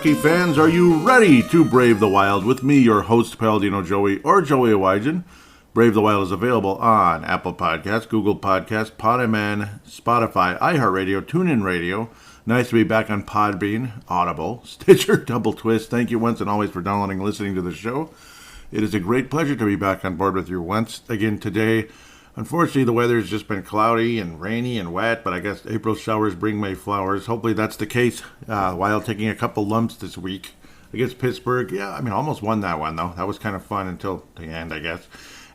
hockey fans, are you ready to brave the wild with me, your host, Paladino Joey, or Joey Awajan? Brave the Wild is available on Apple Podcasts, Google Podcasts, Podman, Spotify, iHeartRadio, TuneIn Radio. Nice to be back on Podbean, Audible, Stitcher, Double Twist. Thank you once and always for downloading and listening to the show. It is a great pleasure to be back on board with you once again today. Unfortunately, the weather has just been cloudy and rainy and wet, but I guess April showers bring May flowers. Hopefully that's the case. Wild taking a couple lumps this week against Pittsburgh. Yeah, I mean, almost won that one, though. That was kind of fun until the end, I guess.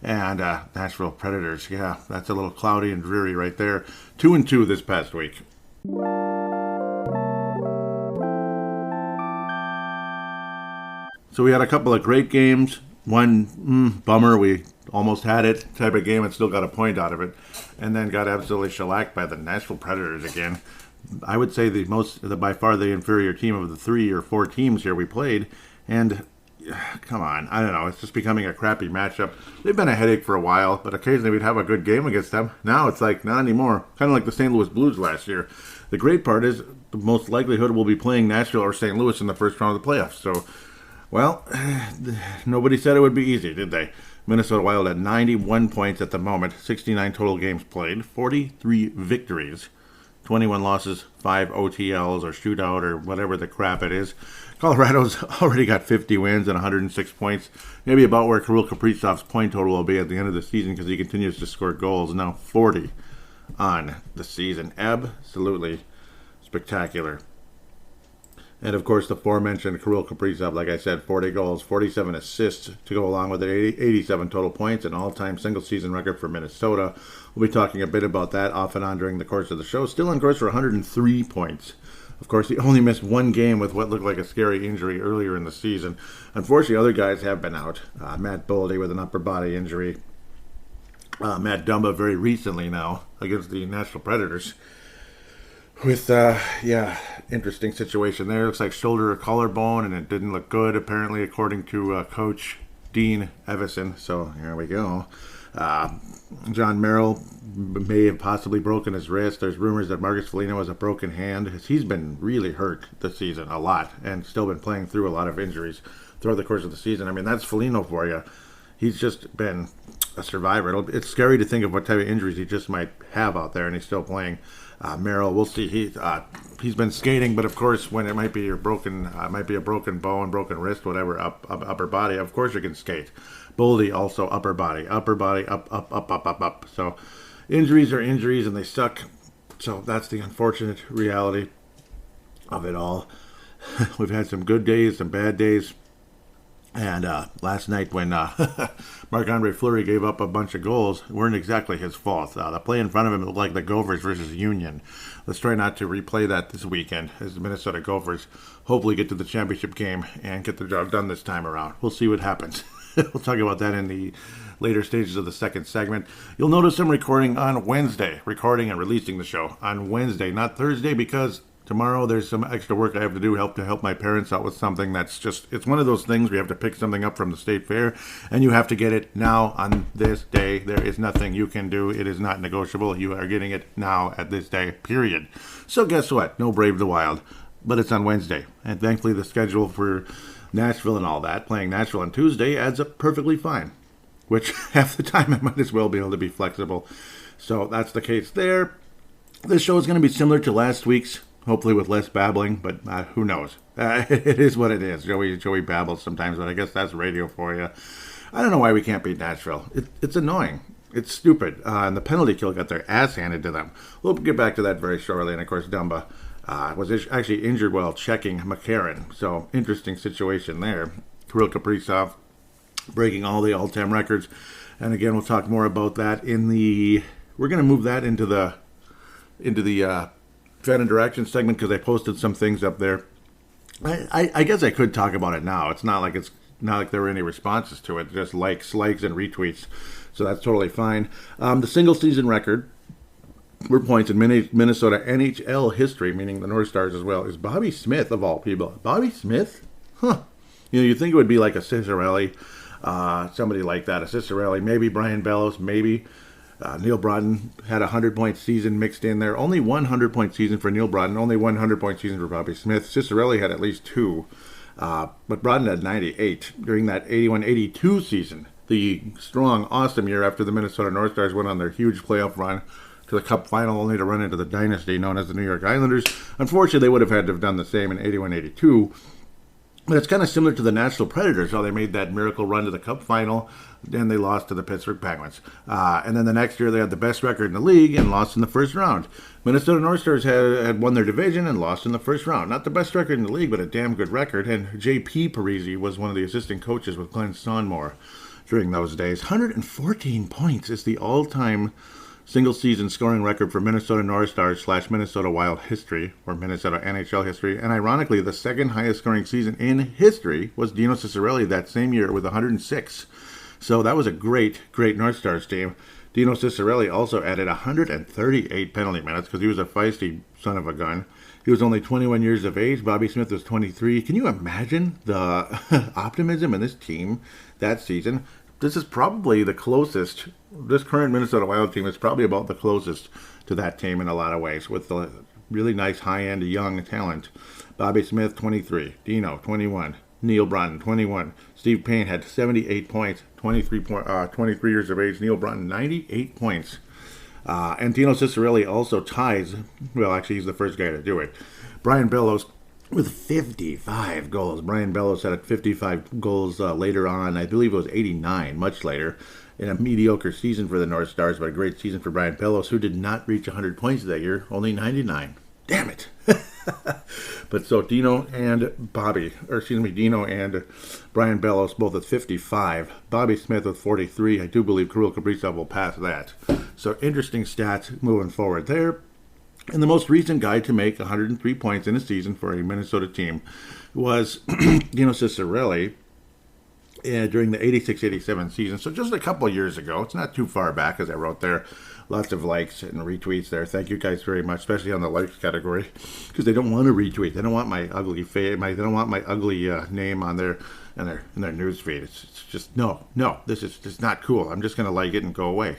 And Nashville Predators, yeah, that's a little cloudy and dreary right there. 2-2 this past week. So we had a couple of great games. One, bummer, we almost had it type of game and still got a point out of it. And then got absolutely shellacked by the Nashville Predators again. I would say by far the inferior team of the 3 or 4 teams here we played. And come on, I don't know, it's just becoming a crappy matchup. They've been a headache for a while, but occasionally we'd have a good game against them. Now it's like, not anymore. Kind of like the St. Louis Blues last year. The great part is the most likelihood we'll be playing Nashville or St. Louis in the first round of the playoffs. So, well, nobody said it would be easy, did they? Minnesota Wild at 91 points at the moment, 69 total games played, 43 victories, 21 losses, 5 OTLs or shootout or whatever the crap it is. Colorado's already got 50 wins and 106 points, maybe about where Kirill Kaprizov's point total will be at the end of the season because he continues to score goals. Now 40 on the season. Absolutely spectacular. And, of course, the aforementioned Kirill Kaprizov, like I said, 40 goals, 47 assists to go along with it, 87 total points, an all-time single-season record for Minnesota. We'll be talking a bit about that off and on during the course of the show. Still on course for 103 points. Of course, he only missed one game with what looked like a scary injury earlier in the season. Unfortunately, other guys have been out. Matt Boldy with an upper body injury. Matt Dumba very recently now against the Nashville Predators. With, interesting situation there. Looks like shoulder or collarbone, and it didn't look good, apparently, according to Coach Dean Evison. So, here we go. John Merrill may have possibly broken his wrist. There's rumors that Marcus Foligno has a broken hand. He's been really hurt this season, a lot, and still been playing through a lot of injuries throughout the course of the season. I mean, that's Foligno for you. He's just been a survivor. It's scary to think of what type of injuries he just might have out there, and he's still playing. Merrill, we'll see. He's been skating, but of course, when it might be a broken bone, broken wrist, whatever, upper body, of course you can skate. Boldy also upper body, up. So injuries are injuries, and they suck. So that's the unfortunate reality of it all. We've had some good days, some bad days. And last night when Marc-Andre Fleury gave up a bunch of goals, weren't exactly his fault. The play in front of him looked like the Gophers versus Union. Let's try not to replay that this weekend as the Minnesota Gophers hopefully get to the championship game and get the job done this time around. We'll see what happens. We'll talk about that in the later stages of the second segment. You'll notice I'm recording and releasing the show on Wednesday, not Thursday, because tomorrow there's some extra work I have to do to help my parents out with something that's just, it's one of those things where you have to pick something up from the state fair and you have to get it now on this day. There is nothing you can do. It is not negotiable. You are getting it now at this day, period. So guess what? No Brave the Wild, but it's on Wednesday. And thankfully the schedule for Nashville and all that, playing Nashville on Tuesday, adds up perfectly fine, which half the time I might as well be able to be flexible. So that's the case there. This show is going to be similar to last week's, hopefully with less babbling, but who knows? It is what it is. Joey babbles sometimes, but I guess that's radio for you. I don't know why we can't beat Nashville. It's annoying. It's stupid. And the penalty kill got their ass handed to them. We'll get back to that very shortly. And, of course, Dumba was actually injured while checking McCarron. So, interesting situation there. Kirill Kaprizov breaking all the all-time records. And, again, we'll talk more about that we're going to move that into the fan interaction segment because I posted some things up there. I guess I could talk about it now. It's not like there were any responses to it. Just likes, and retweets. So that's totally fine. The single season record for points in Minnesota NHL history, meaning the North Stars as well, is Bobby Smith of all people. Bobby Smith? Huh. You'd think it would be like a Cicerelli, somebody like that. A Cicerelli, maybe Brian Bellows, maybe Neil Broughton had a 100-point season mixed in there. Only one 100-point season for Neil Broughton. Only one 100-point season for Bobby Smith. Cicerelli had at least two. But Broughton had 98 during that 81-82 season. The strong, awesome year after the Minnesota North Stars went on their huge playoff run to the Cup final, only to run into the dynasty known as the New York Islanders. Unfortunately, they would have had to have done the same in 81-82. But it's kind of similar to the Nashville Predators, how they made that miracle run to the Cup final, then they lost to the Pittsburgh Penguins. And then the next year, they had the best record in the league and lost in the first round. Minnesota North Stars had won their division and lost in the first round. Not the best record in the league, but a damn good record. And J.P. Parisi was one of the assistant coaches with Glenn Sonmore during those days. 114 points is the all-time single-season scoring record for Minnesota North Stars / Minnesota Wild history, or Minnesota NHL history. And ironically, the second highest scoring season in history was Dino Cicerelli that same year with 106. So that was a great, great North Stars team. Dino Cicerelli also added 138 penalty minutes because he was a feisty son of a gun. He was only 21 years of age. Bobby Smith was 23. Can you imagine the optimism in this team that season? This is probably the closest. This current Minnesota Wild team is probably about the closest to that team in a lot of ways, with the really nice high-end young talent. Bobby Smith, 23. Dino, 21. Neil Broughton, 21. Steve Payne had 78 points, 23 years of age. Neil Broughton, 98 points. And Dino Cicerelli also ties, well, actually, he's the first guy to do it. Brian Bellows with 55 goals. Brian Bellows had 55 goals later on. I believe it was 89, much later, in a mediocre season for the North Stars, but a great season for Brian Bellows, who did not reach 100 points that year, only 99. Damn it. But so Dino and Dino and Brian Bellows both at 55. Bobby Smith with 43. I do believe Kirill Kaprizov will pass that. So interesting stats moving forward there. And the most recent guy to make 103 points in a season for a Minnesota team was Dino Cicerelli during the 86-87 season. So just a couple years ago. It's not too far back, as I wrote there. Lots of likes and retweets there. Thank you guys very much, especially on the likes category, because they don't want to retweet. They don't want my ugly face. They don't want my ugly name on their in their news feed. It's just no. This is just not cool. I'm just gonna like it and go away.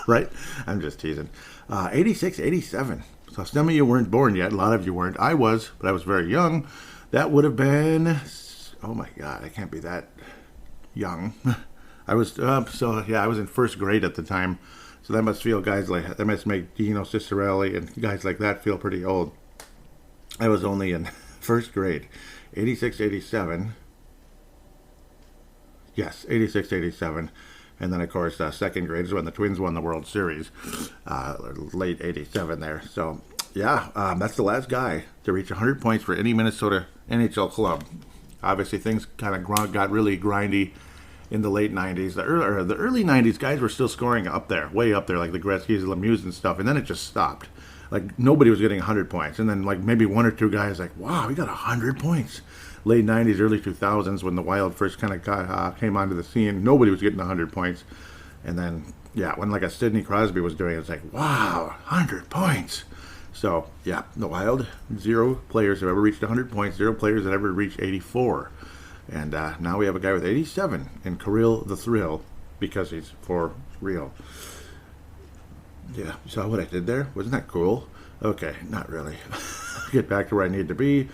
Right? I'm just teasing. 86, 87. So some of you weren't born yet. A lot of you weren't. I was, but I was very young. That would have been. Oh my God! I can't be that young. I was I was in first grade at the time. So that must make Dino Cicerelli and guys like that feel pretty old. I was only in first grade, 86, 87. Yes, 86, 87. And then, of course, second grade is when the Twins won the World Series, late 87 there. So, that's the last guy to reach 100 points for any Minnesota NHL club. Obviously, things kind of got really grindy in the late 90s. The early 90s, guys were still scoring up there, way up there, like the Gretzky's, Lemieux and stuff, and then it just stopped. Like, nobody was getting 100 points. And then, like, maybe one or two guys like, wow, we got 100 points. Late 90s, early 2000s, when the Wild first kind of came onto the scene, nobody was getting 100 points. And then, when like a Sidney Crosby was doing it, it's like, wow, 100 points. So, the Wild, 0 players have ever reached 100 points, 0 players have ever reached 84. And now we have a guy with 87 in Kirill the Thrill, because he's for real. Yeah, you saw what I did there? Wasn't that cool? Okay, not really. Get back to where I need to be.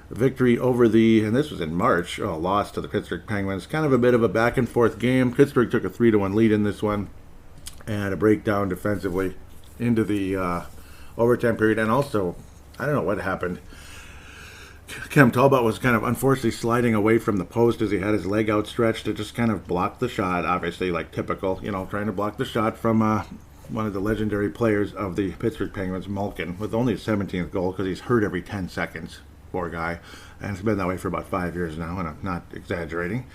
Victory over and this was in March, loss to the Pittsburgh Penguins. Kind of a bit of a back and forth game. Pittsburgh took a 3-1 lead in this one, and a breakdown defensively into the overtime period. And also, I don't know what happened. Cam Talbot was kind of unfortunately sliding away from the post as he had his leg outstretched to just kind of block the shot, obviously, like typical, trying to block the shot from one of the legendary players of the Pittsburgh Penguins, Malkin, with only his 17th goal because he's hurt every 10 seconds. Poor guy. And it's been that way for about 5 years now, and I'm not exaggerating.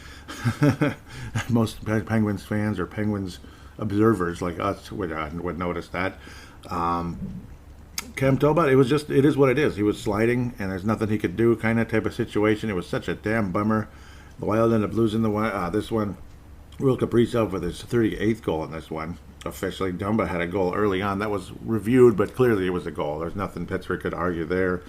Most Penguins fans or Penguins observers like us would notice that. Cam Talbot, it is what it is. He was sliding, and there's nothing he could do, kind of type of situation. It was such a damn bummer. The Wild ended up losing this one. Kirill Kaprizov with his 38th goal in this one. Officially, Dumba had a goal early on. That was reviewed, but clearly it was a goal. There's nothing Pittsburgh could argue there.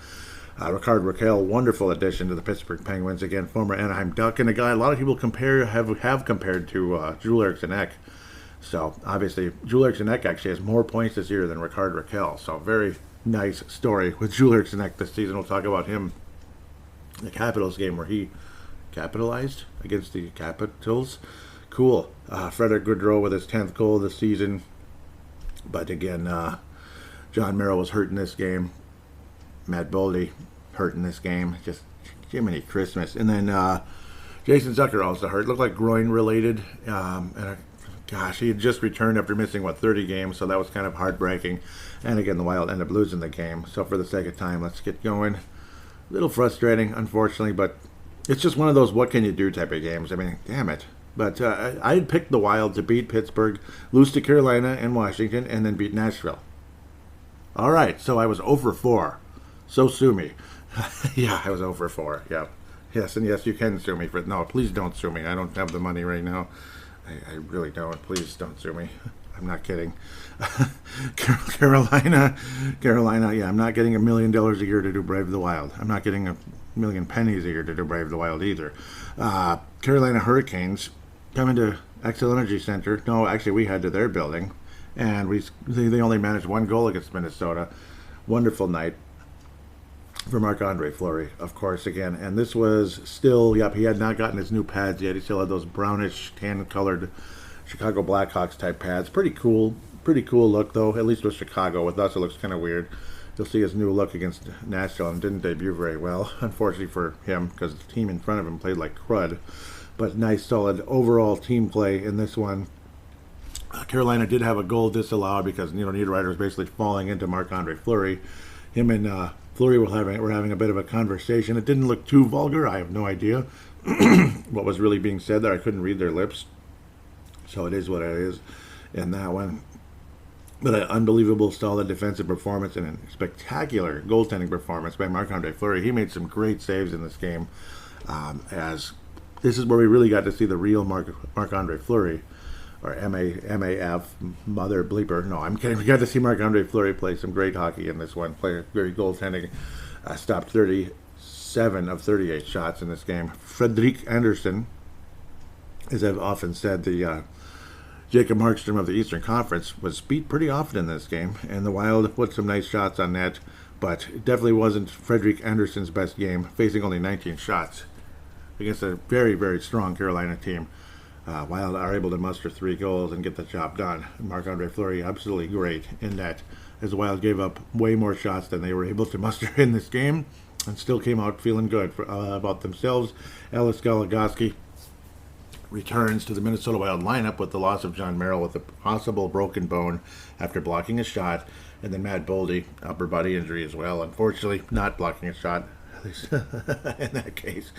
Rickard Rakell, wonderful addition to the Pittsburgh Penguins. Again, former Anaheim Duck, and a guy a lot of people have compared to Joel Eriksson Ek. So obviously, Jules Eriksson-Ek actually has more points this year than Rickard Rakell. So very nice story with Jules Eriksson-Ek this season. We'll talk about him in the Capitals game where he capitalized against the Capitals. Cool. Frederick Gaudreau with his 10th goal this season. But again, John Merrill was hurt in this game. Matt Boldy hurt in this game. Just Jiminy Christmas. And then Jason Zucker also hurt. Looked like groin related. Gosh, he had just returned after missing, 30 games, so that was kind of heartbreaking. And again, the Wild ended up losing the game. So for the sake of time, let's get going. A little frustrating, unfortunately, but it's just one of those what can you do type of games. I mean, damn it. But I had picked the Wild to beat Pittsburgh, lose to Carolina and Washington, and then beat Nashville. All right, so I was 0 for 4. So sue me. Yeah, I was 0 for 4. Yeah. Yes, and yes, you can sue me for it. No, please don't sue me. I don't have the money right now. I really don't. Please don't sue me. I'm not kidding. Carolina, yeah, I'm not getting $1 million a year to do Brave the Wild. I'm not getting $1 million pennies a year to do Brave the Wild either. Carolina Hurricanes coming to Xcel Energy Center. No, actually, we had to their building, and they only managed 1 goal against Minnesota. Wonderful night for Marc-Andre Fleury, of course, again. And this was still, he had not gotten his new pads yet. He still had those brownish, tan-colored Chicago Blackhawks type pads. Pretty cool look, though, at least with Chicago. With us, it looks kind of weird. You'll see his new look against Nashville, and didn't debut very well, unfortunately for him, because the team in front of him played like crud. But nice, solid overall team play in this one. Carolina did have a goal disallowed because, Niederreiter was basically falling into Marc-Andre Fleury. Him and Fleury were having a bit of a conversation. It didn't look too vulgar. I have no idea what was really being said there. I couldn't read their lips. So it is what it is in that one. But an unbelievable, solid defensive performance and a spectacular goaltending performance by Marc-Andre Fleury. He made some great saves in this game. As this is where we really got to see the real Marc-Andre Fleury, or M-A-F, mother bleeper. No, I'm kidding. We got to see Marc-Andre Fleury play some great hockey in this one. Play great goaltending. Stopped 37 of 38 shots in this game. Frederik Andersen, as I've often said, the Jacob Markstrom of the Eastern Conference, was beat pretty often in this game. And the Wild put some nice shots on net, but it definitely wasn't Frederik Andersen's best game, facing only 19 shots against a very, very strong Carolina team. Wild are able to muster 3 goals and get the job done. Marc-Andre Fleury absolutely great in that, as the Wild gave up way more shots than they were able to muster in this game, and still came out feeling good about themselves. Ellis Goligoski returns to the Minnesota Wild lineup with the loss of John Merrill with a possible broken bone after blocking a shot, and then Matt Boldy, upper body injury as well. Unfortunately, not blocking a shot, at least in that case.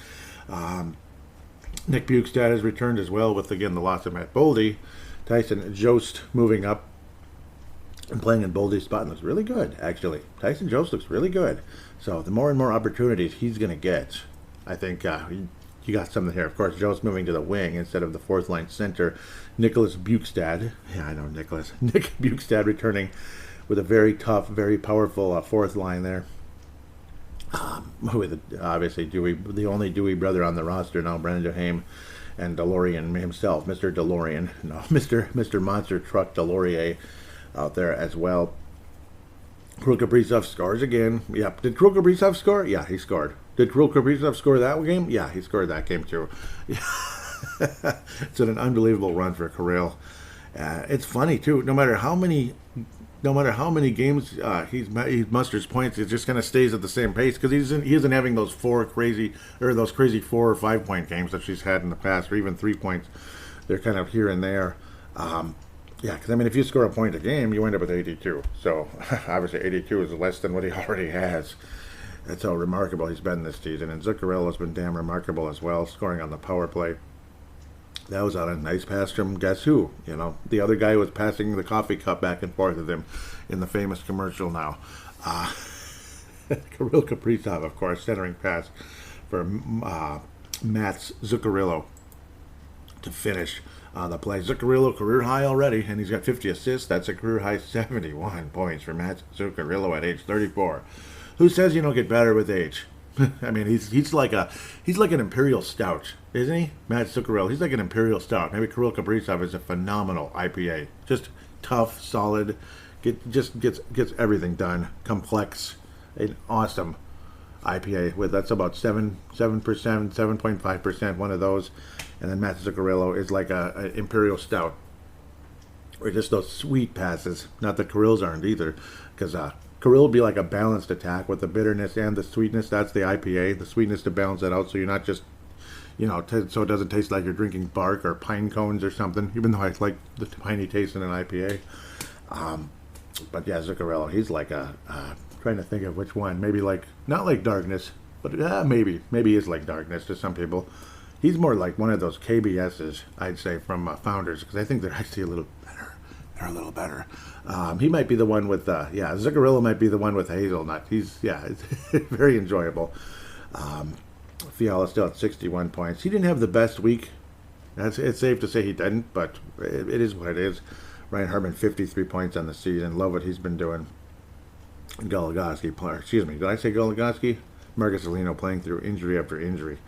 Nick Bukestad has returned as well with, again, the loss of Matt Boldy. Tyson Jost moving up and playing in Boldy's spot and looks really good, actually. Tyson Jost looks really good. So the more and more opportunities he's going to get, I think you got something here. Of course, Jost moving to the wing instead of the fourth-line center. Nicholas Bukestad. Yeah, I know Nicholas. Nick Bukestad returning with a very tough, very powerful fourth line there. With obviously the only Dewey brother on the roster now, Brandon Duhaime, and DeLorean himself, Mr. DeLorean, no, Mr. Monster Truck Delorier out there as well. Kirill Kaprizov scores again. Yep. Did Kirill Kaprizov score? Yeah, he scored. Did Kirill Kaprizov score that game? Yeah, he scored that game too. It's an unbelievable run for Kirill. It's funny too. No matter how many games he musters points, it just kind of stays at the same pace because he isn't having those crazy 4 or 5 point games that she's had in the past, or even 3 points. They're kind of here and there. Yeah, because if you score a point a game, you end up with 82. So obviously 82 is less than what he already has. That's how remarkable he's been this season. And Zuccarello's been damn remarkable as well, scoring on the power play. That was on a nice pass from guess who? The other guy was passing the coffee cup back and forth with him in the famous commercial now. Kirill Kaprizov, of course, centering pass for Mats Zuccarello to finish the play. Zuccarello, career high already, and he's got 50 assists. That's a career high 71 points for Mats Zuccarello at age 34. Who says you don't get better with age? I mean, he's like an imperial stout, isn't he? Matt Zuccarello. He's like an imperial stout. Maybe Kirill Kaprizov is a phenomenal IPA. Just tough, solid, just gets everything done. Complex, an awesome IPA with that's about 7%, 7.5%, one of those. And then Matt Zuccarello is like a imperial stout, or just those sweet passes. Not that Kirill's aren't either, because Kirill will be like a balanced attack with the bitterness and the sweetness. That's the IPA, the sweetness to balance that out, so you're not just, so it doesn't taste like you're drinking bark or pine cones or something, even though I like the piney taste in an IPA. But yeah, Zuccarello, he's like trying to think of which one. Maybe like, not like Darkness, but maybe he is like Darkness to some people. He's more like one of those KBSs, I'd say, from Founders, because I think they're actually a little better. They're a little better. He might be the one with, Zuccarello might be the one with hazelnut. It's very enjoyable. Fiala still at 61 points. He didn't have the best week. It's safe to say he didn't, but it is what it is. Ryan Hartman, 53 points on the season. Love what he's been doing. Goligoski, excuse me, did I say Goligoski? Marcus Alino playing through injury after injury.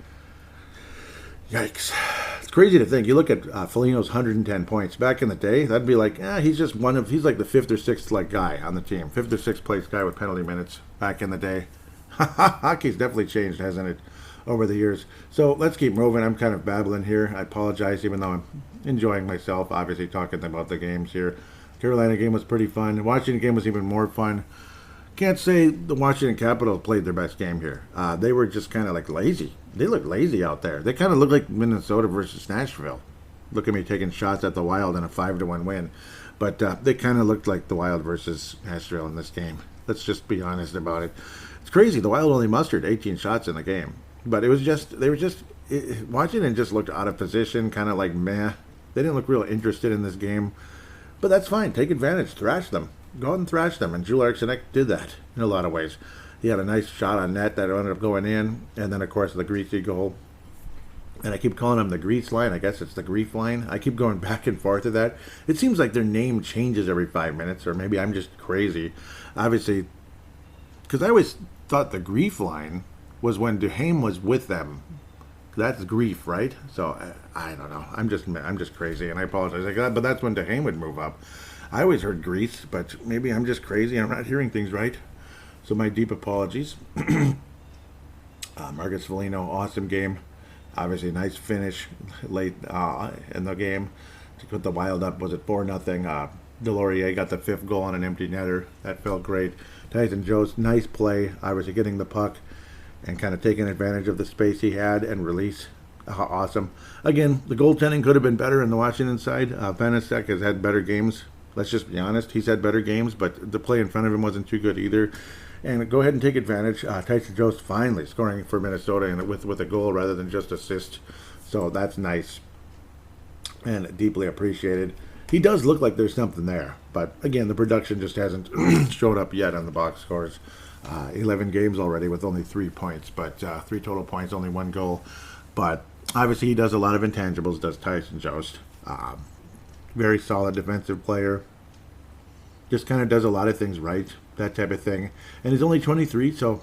Yikes. It's crazy to think. You look at Foligno's 110 points. Back in the day, that'd be like, he's just he's like the fifth or sixth guy on the team. Fifth or sixth place guy with penalty minutes back in the day. Hockey's definitely changed, hasn't it, over the years. So let's keep moving. I'm kind of babbling here. I apologize, even though I'm enjoying myself, obviously, talking about the games here. Carolina game was pretty fun. The Washington game was even more fun. Can't say the Washington Capitals played their best game here. They were just kind of like lazy. They look lazy out there. They kind of look like Minnesota versus Nashville. Look at me taking shots at the Wild in a 5-1 win. But they kind of looked like the Wild versus Nashville in this game. Let's just be honest about it. It's crazy. The Wild only mustered 18 shots in the game. But Washington just looked out of position, kind of like meh. They didn't look real interested in this game. But that's fine. Take advantage. Thrash them. Go out and thrash them. And Joel Eriksson did that in a lot of ways. He had a nice shot on net that ended up going in. And then, of course, the greasy goal. And I keep calling him the grease line. I guess it's the grief line. I keep going back and forth to that. It seems like their name changes every 5 minutes. Or maybe I'm just crazy. Obviously, because I always thought the grief line was when Duhaime was with them. That's grief, right? So, I don't know. I'm just crazy, and I apologize. But that's when Duhaime would move up. I always heard Greece, but maybe I'm just crazy. I'm not hearing things right. So my deep apologies. Marcus Foligno, awesome game. Obviously, nice finish late in the game to put the Wild up. Was it 4-0? Delorier got the 5th goal on an empty netter. That felt great. Tyson Jost, nice play. Obviously getting the puck and kind of taking advantage of the space he had and release. Awesome. Again, the goaltending could have been better on the Washington side. Vanacek has had better games. Let's just be honest. He's had better games, but the play in front of him wasn't too good either. And go ahead and take advantage. Tyson Jost finally scoring for Minnesota and with a goal rather than just assist. So that's nice and deeply appreciated. He does look like there's something there. But again, the production just hasn't showed up yet on the box scores. 11 games already with only 3 points, but 3 total points, only 1 goal. But obviously he does a lot of intangibles, does Tyson Jost. Very solid defensive player. Just kind of does a lot of things right, that type of thing. And he's only 23, so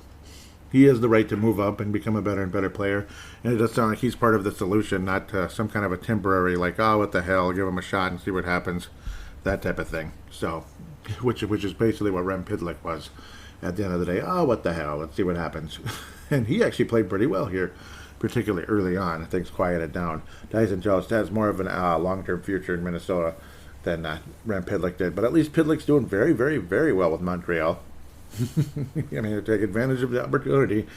he has the right to move up and become a better and better player. And it does sound like he's part of the solution, not some kind of a temporary, like, oh, what the hell, give him a shot and see what happens, that type of thing. So, which is basically what Rem Pitlick was at the end of the day. Oh, what the hell, let's see what happens. And he actually played pretty well here, particularly early on. Things quieted down. Tyson Jost has more of a long-term future in Minnesota than Rem Pitlick did. But at least Pitlick's doing very, very, very well with Montreal. I mean, take advantage of the opportunity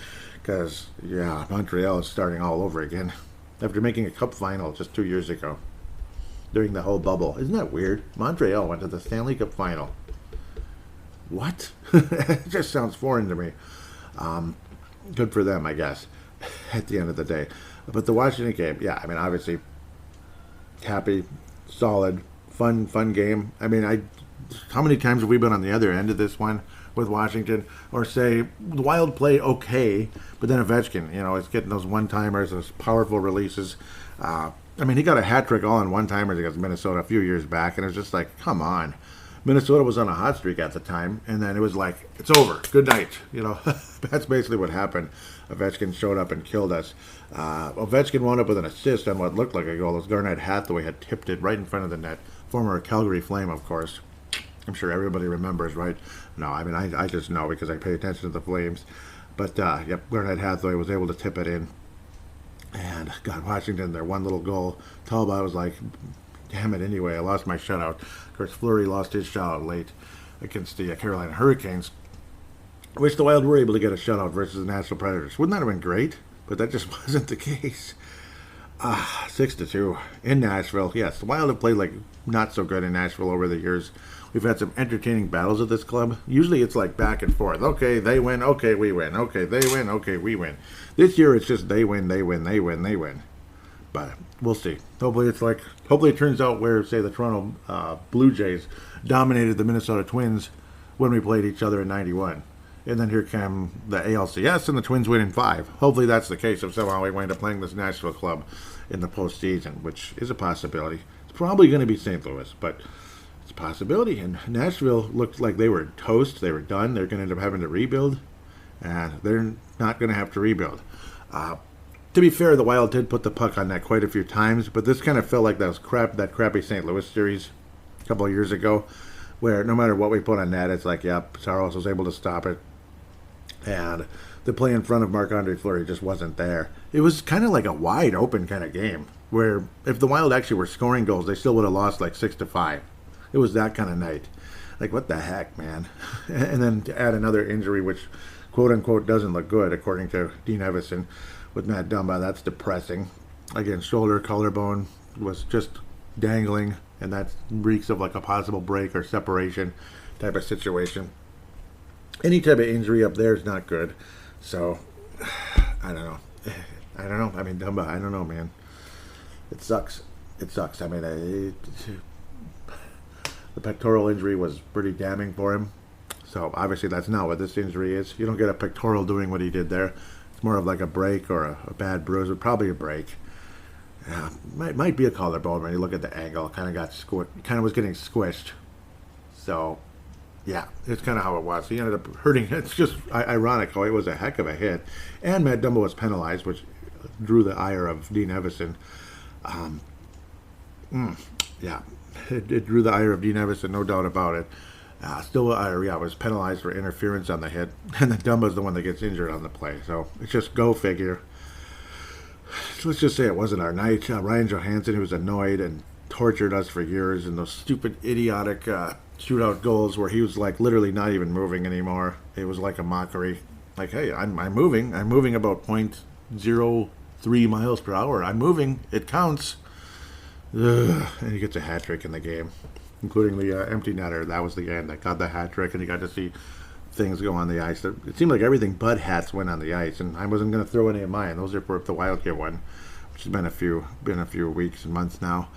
because, Montreal is starting all over again after making a cup final just 2 years ago during the whole bubble. Isn't that weird? Montreal went to the Stanley Cup final. What? It just sounds foreign to me. Good for them, I guess, at the end of the day. But the Washington game, I mean, obviously happy, solid, fun game. I mean, how many times have we been on the other end of this one with Washington? Or say, the Wild play okay, but then Ovechkin, is getting those one-timers, those powerful releases. I mean, he got a hat trick all in one-timers against Minnesota a few years back, and it was just like, come on. Minnesota was on a hot streak at the time, and then it was like, it's over. Good night. That's basically what happened. Ovechkin showed up and killed us. Ovechkin wound up with an assist on what looked like a goal, as Garnett Hathaway had tipped it right in front of the net. Former Calgary Flame, of course. I'm sure everybody remembers, right? No, I mean, I just know because I pay attention to the Flames. But, yep, Garnett Hathaway was able to tip it in. And, God, Washington, their one little goal. Talbot was like, damn it, anyway, I lost my shutout. Of course, Fleury lost his shutout late against the Carolina Hurricanes. I wish the Wild were able to get a shutout versus the Nashville Predators. Wouldn't that have been great? But that just wasn't the case. 6-2 in Nashville. Yes, the Wild have played like not so good in Nashville over the years. We've had some entertaining battles at this club. Usually it's like back and forth. Okay, they win. Okay, we win. Okay, they win. Okay, we win. This year it's just they win, they win, they win, they win. But we'll see. Hopefully it turns out where, say, the Toronto Blue Jays dominated the Minnesota Twins when we played each other in 91. And then here came the ALCS and the Twins win in 5. Hopefully that's the case if somehow we wind up playing this Nashville club in the postseason, which is a possibility. It's probably going to be St. Louis, but it's a possibility. And Nashville looked like they were toast. They were done. They're going to end up having to rebuild. And they're not going to have to rebuild. To be fair, the Wild did put the puck on net quite a few times, but this kind of felt like that crappy St. Louis series a couple of years ago, where no matter what we put on net, it's like, yep, Saros was able to stop it. And the play in front of Marc-Andre Fleury just wasn't there. It was kind of like a wide open kind of game, where if the Wild actually were scoring goals, they still would have lost like 6-5. It was that kind of night. Like, what the heck, man? And then to add another injury, which quote-unquote doesn't look good, according to Dean Evison, with Matt Dumba, that's depressing. Again, shoulder, collarbone was just dangling, and that reeks of like a possible break or separation type of situation. Any type of injury up there is not good. So, I don't know. I mean, Dumba, I don't know, man. It sucks. I mean, the pectoral injury was pretty damning for him. So, obviously, that's not what this injury is. You don't get a pectoral doing what he did there. It's more of like a break or a bad bruise, or probably a break. Yeah, might be a collarbone when you look at the angle. Kind of was getting squished. So, yeah, it's kind of how it was. He ended up hurting. It's just ironic how it was a heck of a hit. And Matt Dumba was penalized, which drew the ire of Dean Evison. Yeah, it drew the ire of Dean Evison, no doubt about it. Was penalized for interference on the hit, and then Dumba's the one that gets injured on the play. So it's just go figure. So let's just say it wasn't our night. Ryan Johansson, who was annoyed and tortured us for years, and those stupid, idiotic shootout goals where he was like literally not even moving anymore. It was like a mockery. Like, hey, I'm moving. I'm moving about 0.03 miles per hour. I'm moving. It counts. Ugh. And he gets a hat trick in the game, including the empty netter. That was the end. I got the hat trick, and you got to see things go on the ice. It seemed like everything but hats went on the ice, and I wasn't going to throw any of mine. Those are for if the Wild get one, which has been a few weeks and months now.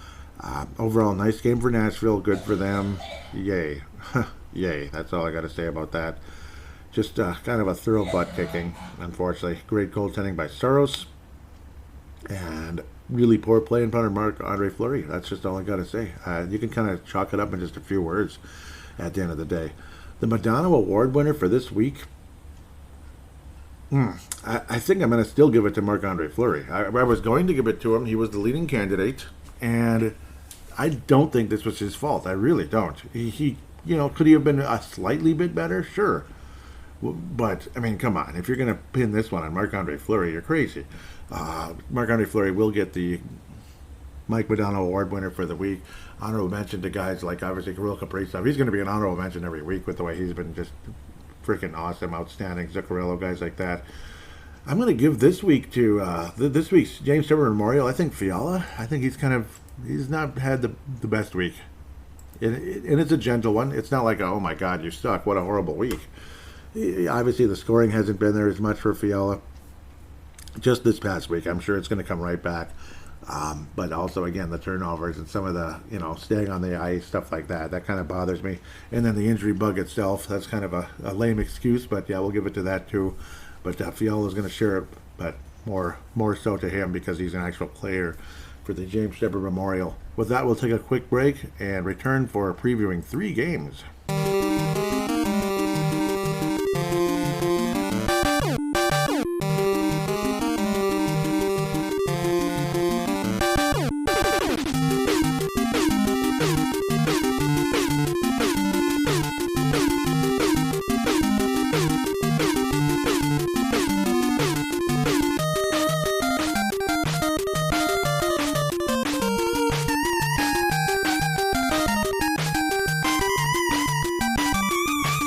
Overall, nice game for Nashville. Good for them. Yay. Yay. That's all I got to say about that. Just kind of a thorough butt kicking, unfortunately. Great goaltending by Saros. And really poor play in front of Marc-Andre Fleury. That's just all I got to say. You can kind of chalk it up in just a few words at the end of the day. The Madonna Award winner for this week, I think I'm going to still give it to Marc-Andre Fleury. I was going to give it to him. He was the leading candidate, and I don't think this was his fault. I really don't. He could he have been a slightly bit better? Sure. But, I mean, come on. If you're going to pin this one on Marc-Andre Fleury, you're crazy. Marc-Andre Fleury will get the Mike Madonna Award winner for the week. Honorable mention to guys like, obviously, Kirill Kaprizov. He's going to be an honorable mention every week with the way he's been just freaking awesome, outstanding. Zuccarello, guys like that. I'm going to give this week to this week's James Trevor Memorial. I think Fiala. I think he's not had the best week. And it's a gentle one. It's not like, oh my God, you suck. What a horrible week. Obviously, the scoring hasn't been there as much for Fiala. Just this past week, I'm sure it's going to come right back. But also, again, the turnovers and some of the, staying on the ice, stuff like that. That kind of bothers me. And then the injury bug itself, that's kind of a lame excuse. But, yeah, we'll give it to that, too. But Fiala's going to share it, but more so to him because he's an actual player for the James Shepard Memorial. With that, we'll take a quick break and return for previewing 3 games.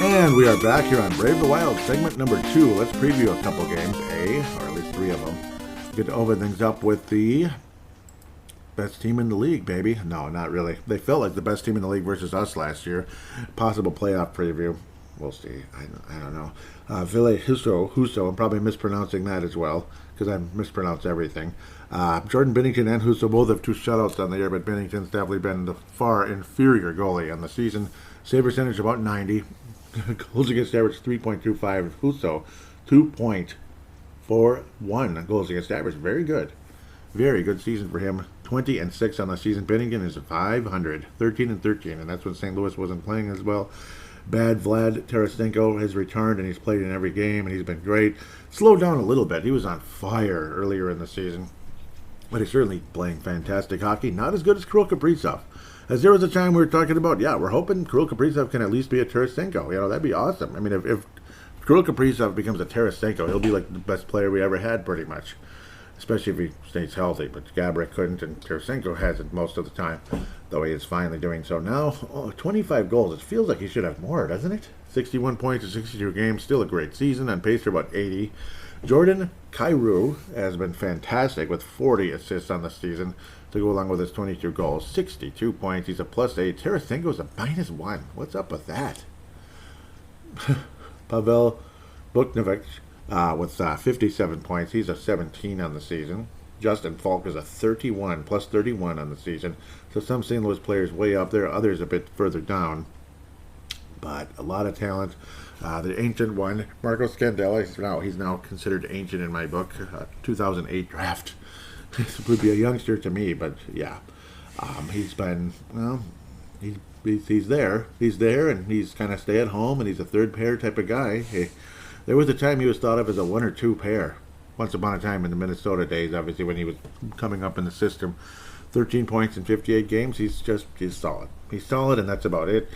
And we are back here on Brave the Wild, segment number 2. Let's preview a couple games, or at least 3 of them. Get to open things up with the best team in the league, baby. No, not really. They felt like the best team in the league versus us last year. Possible playoff preview. We'll see. I don't know. Ville Husso, I'm probably mispronouncing that as well, because I mispronounce everything. Jordan Binnington and Husso both have 2 shutouts on the year, but Binnington's definitely been the far inferior goalie on the season. Save percentage about 90. Goals against average 3.25. Husso 2.41 goals against average. Very good. Very good season for him. 20-6 on the season. Binnington is 500. 13-13, and that's when St. Louis wasn't playing as well. Bad Vlad Tarasenko has returned, and he's played in every game, and he's been great. Slowed down a little bit. He was on fire earlier in the season, but he's certainly playing fantastic hockey. Not as good as Kirill Kaprizov. As there was a time we were talking about, we're hoping Kirill Kaprizov can at least be a Tarasenko. That'd be awesome. I mean, if Kirill Kaprizov becomes a Tarasenko, he'll be like the best player we ever had, pretty much. Especially if he stays healthy. But Gaborik couldn't, and Tarasenko hasn't most of the time, though he is finally doing so now. 25 goals. It feels like he should have more, doesn't it? 61 points in 62 games. Still a great season. On pace for about 80. Jordan Kyrou has been fantastic with 40 assists on the season to go along with his 22 goals. 62 points. He's a +8. Tarasenko's a -1. What's up with that? Pavel Buchnevich with 57 points. He's a 17 on the season. Justin Falk is a 31, +31 on the season. So some St. Louis players way up there, others a bit further down. But a lot of talent. The ancient one, Marco Scandella, he's now considered ancient in my book. 2008 draft. This would be a youngster to me, but yeah. He's been, he's there. He's there, and he's kind of stay at home, and he's a third pair type of guy. There was a time he was thought of as a 1 or 2 pair. Once upon a time in the Minnesota days, obviously, when he was coming up in the system. 13 points in 58 games. He's solid. He's solid, and that's about it.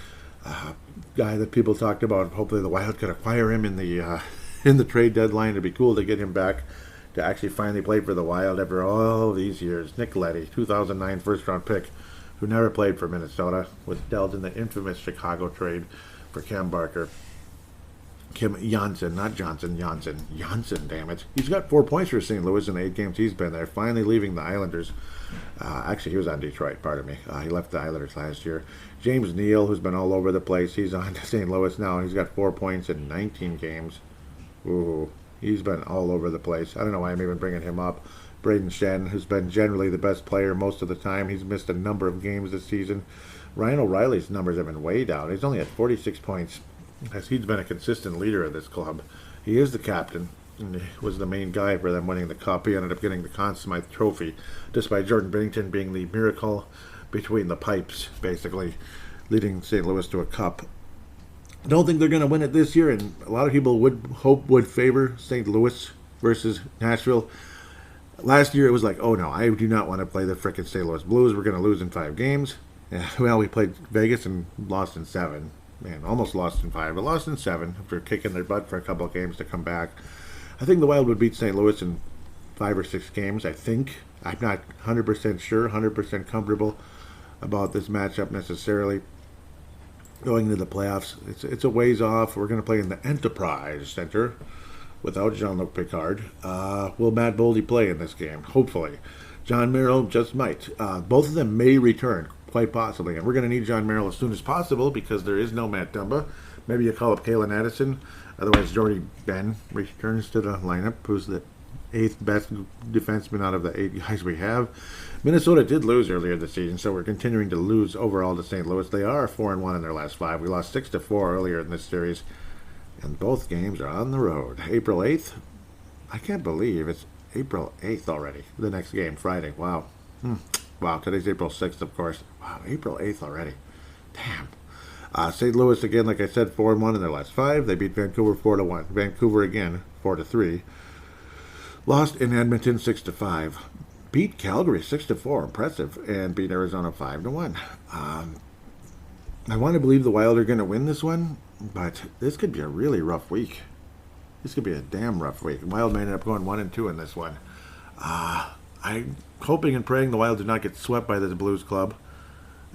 Guy that people talked about, hopefully the Wild could acquire him in the trade deadline. It'd be cool to get him back to actually finally play for the Wild after all these years. Nick Leddy, 2009 first-round pick, who never played for Minnesota, was dealt in the infamous Chicago trade for Cam Barker. Kim Janssen, not Johnson, Janssen, damn it. He's got 4 points for St. Louis in the 8 games he's been there, finally leaving the Islanders. Actually, he was on Detroit, pardon me. He left the Islanders last year. James Neal, who's been all over the place, he's on to St. Louis now. He's got 4 points in 19 games. Ooh, he's been all over the place. I don't know why I'm even bringing him up. Braden Shen, who's been generally the best player most of the time. He's missed a number of games this season. Ryan O'Reilly's numbers have been way down. He's only at 46 points. As he's been a consistent leader of this club. He is the captain, and he was the main guy for them winning the cup. He ended up getting the Conn Smythe Trophy, despite Jordan Binnington being the miracle between the pipes, basically, leading St. Louis to a cup. I don't think they're going to win it this year, and a lot of people would favor St. Louis versus Nashville. Last year, it was like, oh no, I do not want to play the frickin' St. Louis Blues. We're going to lose in 5 games. Yeah, well, we played Vegas and lost in 7. Man, almost lost in 5, but lost in 7 after kicking their butt for a couple of games to come back. I think the Wild would beat St. Louis in 5 or 6 games, I think. I'm not 100% sure, 100% comfortable about this matchup necessarily. Going into the playoffs, it's a ways off. We're going to play in the Enterprise Center without Jean-Luc Picard. Will Matt Boldy play in this game? Hopefully. John Merrill just might. Both of them may return. Quite possibly. And we're going to need John Merrill as soon as possible because there is no Matt Dumba. Maybe you call up Kalen Addison. Otherwise, Jordy Ben returns to the lineup, who's the 8th best defenseman out of the 8 guys we have. Minnesota did lose earlier this season, so we're continuing to lose overall to St. Louis. They are 4-1 in their last 5. We lost 6-4 earlier in this series. And both games are on the road. April 8th? I can't believe it's April 8th already. The next game, Friday. Wow. Wow, today's April 6th, of course. Wow, April 8th already. Damn. St. Louis, again, like I said, 4-1 in their last 5. They beat Vancouver 4-1. Vancouver, again, 4-3. Lost in Edmonton 6-5. Beat Calgary 6-4. Impressive. And beat Arizona 5-1. I want to believe the Wild are going to win this one, but this could be a really rough week. This could be a damn rough week. Wild may end up going 1-2 in this one. I'm hoping and praying the Wild do not get swept by this Blues club.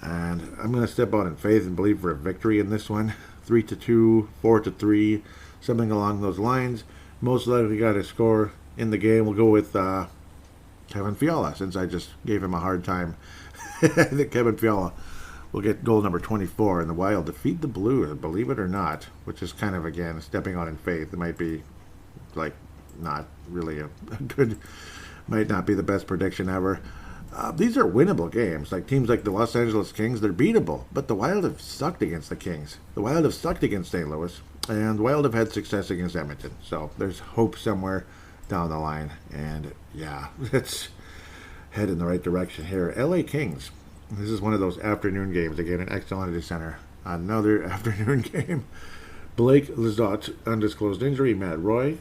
And I'm going to step out in faith and believe for a victory in this one. 3-2, 4-3, something along those lines. Most likely got to score in the game. We'll go with Kevin Fiala, since I just gave him a hard time. I think Kevin Fiala will get goal number 24, and the Wild defeat the Blues, believe it or not, which is kind of, again, stepping out in faith. It might be, like, not really a good, might not be the best prediction ever. These are winnable games. Like teams like the Los Angeles Kings, they're beatable. But the Wild have sucked against the Kings. The Wild have sucked against St. Louis. And the Wild have had success against Edmonton. So there's hope somewhere down the line. And yeah, let's head in the right direction here. LA Kings. This is one of those afternoon games. Again, at Xfinity Center. Another afternoon game. Blake Lizotte, undisclosed injury. Matt Roy,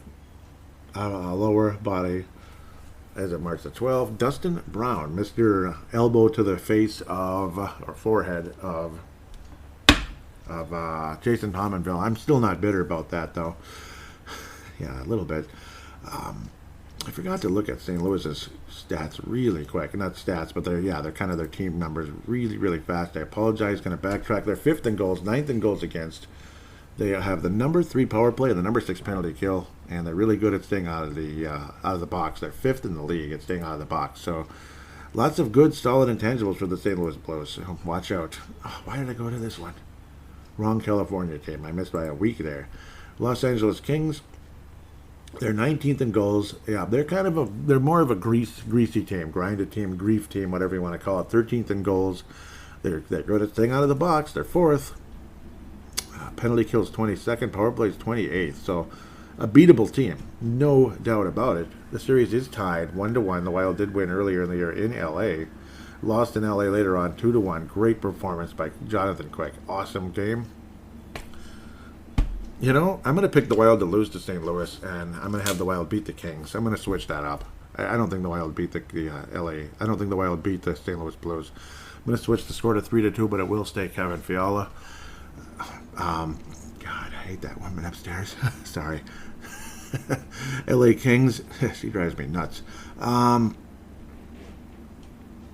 lower body. As of March the 12th, Dustin Brown, Mr. Elbow to the face of, or forehead of Jason Pominville. I'm still not bitter about that, though. Yeah, a little bit. I forgot to look at St. Louis's stats really quick. Not stats, but they're kind of their team numbers really, really fast. I apologize. Going to backtrack. They're 5th in goals, 9th in goals against. They have the number 3 power play and the number 6 penalty kill, and they're really good at staying out of the box. They're 5th in the league at staying out of the box. So lots of good, solid intangibles for the St. Louis Blues. So watch out. Oh, why did I go to this one? Wrong California team. I missed by a week there. Los Angeles Kings. They're 19th in goals. Yeah, they're more of a greasy team, grinded team, grief team, whatever you want to call it. 13th in goals. They're good at staying out of the box. They're 4th. Penalty kills 22nd, power plays 28th. So a beatable team, no doubt about it. The series is tied 1-1. The Wild did win earlier in the year in LA. Lost in LA later on 2-1. Great performance by Jonathan Quick. Awesome game. You know, I'm going to pick the Wild to lose to St. Louis, and I'm going to have the Wild beat the Kings. I'm going to switch that up. I don't think the Wild beat the LA. I don't think the Wild beat the St. Louis Blues. I'm going to switch the score to 3-2, but it will stay Kevin Fiala. God, I hate that woman upstairs. Sorry. LA Kings. She drives me nuts.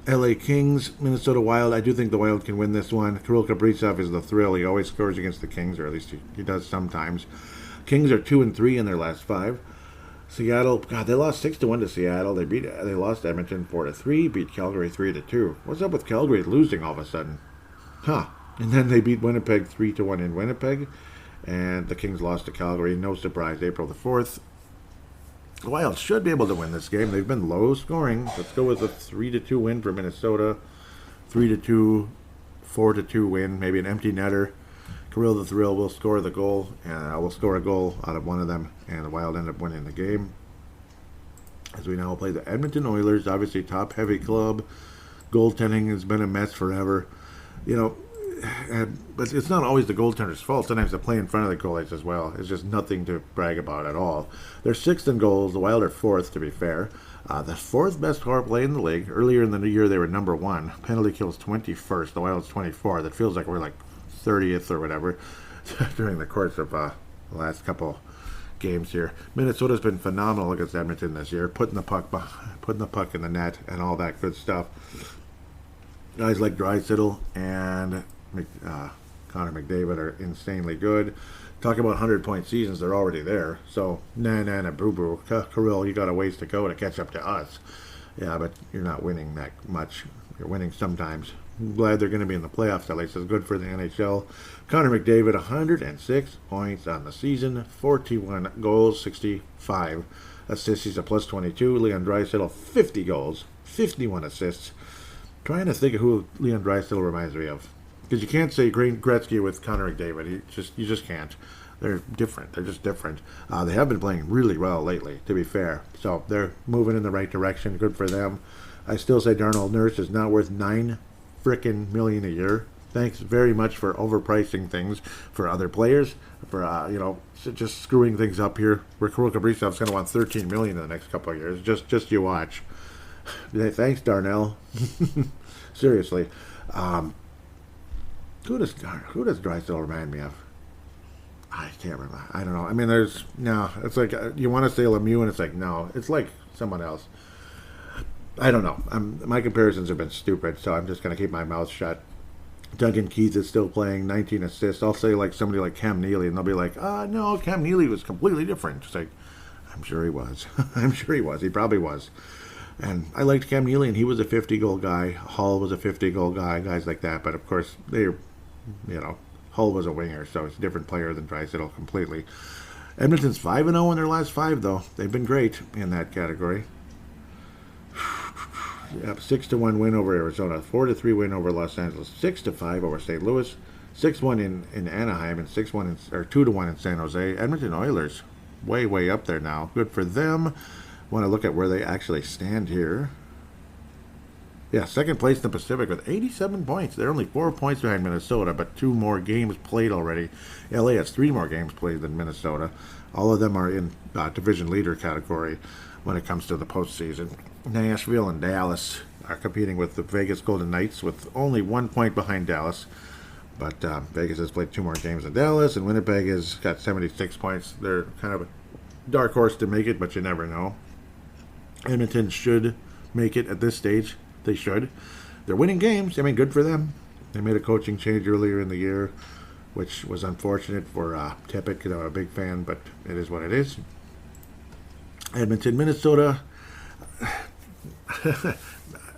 LA Kings, Minnesota Wild. I do think the Wild can win this one. Kirill Kaprizov is the thrill. He always scores against the Kings, or at least he does sometimes. Kings are 2-3 in their last 5. Seattle, God, they lost 6-1 to Seattle. They lost Edmonton 4-3. Beat Calgary 3-2. What's up with Calgary losing all of a sudden? Huh. And then they beat Winnipeg 3-1 in Winnipeg. And the Kings lost to Calgary. No surprise, April the 4th. The Wild should be able to win this game. They've been low scoring. Let's go with a 3-2 win for Minnesota. 3-2, 4-2 win. Maybe an empty netter. Kirill the Thrill will score the goal. And I will score a goal out of one of them. And the Wild end up winning the game. As we now play the Edmonton Oilers. Obviously top-heavy club. Goaltending has been a mess forever. You know, but it's not always the goaltender's fault. Sometimes the play in front of the goalies as well. It's just nothing to brag about at all. They're 6th in goals. The Wild are 4th, to be fair. The 4th best power play in the league. Earlier in the year, they were number 1. Penalty kills 21st. The Wild's 24. That feels like we're like 30th or whatever during the course of the last couple games here. Minnesota's been phenomenal against Edmonton this year, putting the puck in the net and all that good stuff. Guys like Draisaitl and Connor McDavid are insanely good. Talk about 100-point seasons, they're already there. So, nah, boo-boo. Kirill, you got a ways to go to catch up to us. Yeah, but you're not winning that much. You're winning sometimes. I'm glad they're going to be in the playoffs, at least. It's good for the NHL. Connor McDavid, 106 points on the season. 41 goals, 65 assists. He's a plus 22. Leon Draisaitl, 50 goals, 51 assists. Trying to think of who Leon Draisaitl reminds me of. Because you can't say Gretzky with Connor McDavid. You just can't. They're different. They're just different. They have been playing really well lately, to be fair. So they're moving in the right direction. Good for them. I still say Darnell Nurse is not worth $9 frickin' million a year. Thanks very much for overpricing things for other players, for just screwing things up here. Kirill Kaprizov's going to want $13 million in the next couple of years. Just you watch. Thanks, Darnell. Seriously, who does Drysdale remind me of? I can't remember. I don't know. I mean, it's like you want to say Lemieux, and it's like no, it's like someone else. I don't know. My comparisons have been stupid, so I'm just going to keep my mouth shut. Duncan Keith is still playing, 19 assists. I'll say like somebody like Cam Neely, and they'll be like, no, Cam Neely was completely different. It's like, I'm sure he was. I'm sure he was. He probably was. And I liked Cam Neely, and he was a 50-goal guy. Hull was a 50-goal guy, guys like that. But, of course, Hull was a winger, so it's a different player than Draisaitl completely. Edmonton's 5-0 in their last 5, though. They've been great in that category. Yep, 6-1 win over Arizona, 4-3 win over Los Angeles, 6-5 over St. Louis, 6-1 in Anaheim, and 2-1 in San Jose. Edmonton Oilers, way up there now. Good for them. Want to look at where they actually stand here. Yeah, second place in the Pacific with 87 points. They're only 4 points behind Minnesota, but 2 more games played already. LA has 3 more games played than Minnesota. All of them are in division leader category when it comes to the postseason. Nashville and Dallas are competing with the Vegas Golden Knights with only 1 point behind Dallas. But Vegas has played 2 more games than Dallas, and Winnipeg has got 76 points. They're kind of a dark horse to make it, but you never know. Edmonton should make it at this stage. They should. They're winning games. I mean, good for them. They made a coaching change earlier in the year, which was unfortunate for Tippett, because I'm a big fan, but it is what it is. Edmonton, Minnesota.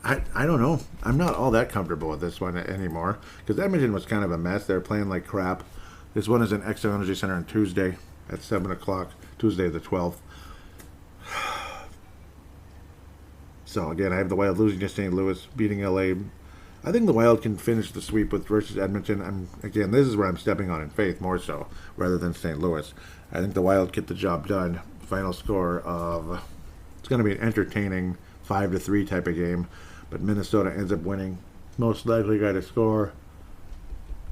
I don't know. I'm not all that comfortable with this one anymore, because Edmonton was kind of a mess. They're playing like crap. This one is in Xcel Energy Center on Tuesday at 7 o'clock, Tuesday the 12th. So, again, I have the Wild losing to St. Louis, beating LA. I think the Wild can finish the sweep versus Edmonton. Again, this is where I'm stepping on in faith more so, rather than St. Louis. I think the Wild get the job done. Final score of, it's going to be an entertaining 5-3 type of game, but Minnesota ends up winning. Most likely guy to score.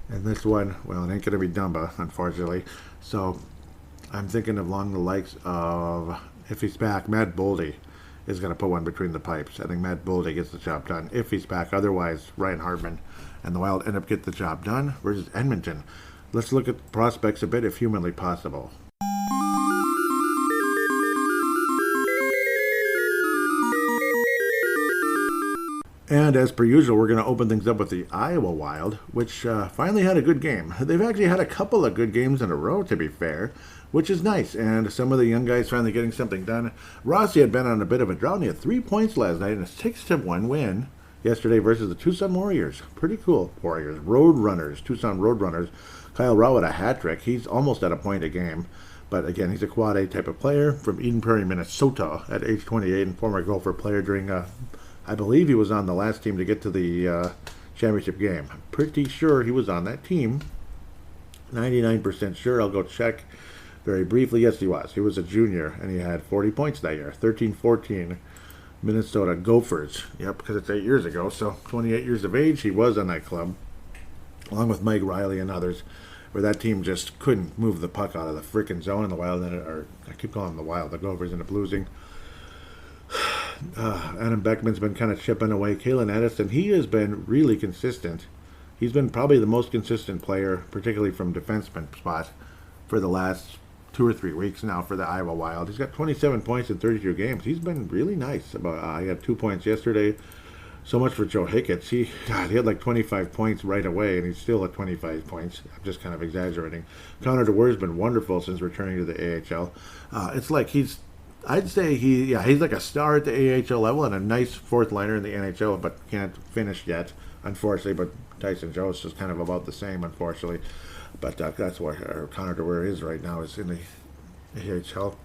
And this one, well, it ain't going to be Dumba, unfortunately. So, I'm thinking along the likes of, if he's back, Matt Boldy is going to put one between the pipes. I think Matt Boldy gets the job done if he's back. Otherwise, Ryan Hartman and the Wild end up getting the job done versus Edmonton. Let's look at the prospects a bit if humanly possible. And as per usual, we're going to open things up with the Iowa Wild, which finally had a good game. They've actually had a couple of good games in a row, to be fair, which is nice. And some of the young guys finally getting something done. Rossi had been on a bit of a drought. He had 3 points last night and a 6-1 win yesterday versus the Tucson Warriors. Pretty cool Warriors. Tucson Roadrunners. Kyle Rao had a hat trick. He's almost at a point a game. But again, he's a quad A type of player from Eden Prairie, Minnesota at age 28 and former Gopher player during I believe he was on the last team to get to the championship game. I'm pretty sure he was on that team. 99% sure. I'll go check very briefly. Yes, he was. He was a junior, and he had 40 points that year. 13-14 Minnesota Gophers. Yep, because it's 8 years ago. So 28 years of age, he was on that club, along with Mike Riley and others, where that team just couldn't move the puck out of the freaking zone in the Wild. I keep calling them the Wild. The Gophers end up losing. Adam Beckman's been kind of chipping away. Kalen Addison, he has been really consistent. He's been probably the most consistent player, particularly from defenseman spot, for the last 2 or 3 weeks now for the Iowa Wild. He's got 27 points in 32 games. He's been really nice. He had 2 points yesterday. So much for Joe Hicketts. He had like 25 points right away, and he's still at 25 points. I'm just kind of exaggerating. Connor DeWeer's been wonderful since returning to the AHL. It's like I'd say he's like a star at the AHL level and a nice fourth liner in the NHL, but can't finish yet, unfortunately. But Tyson Jost is kind of about the same, unfortunately. But that's where Connor DeWeer is right now, is in the AHL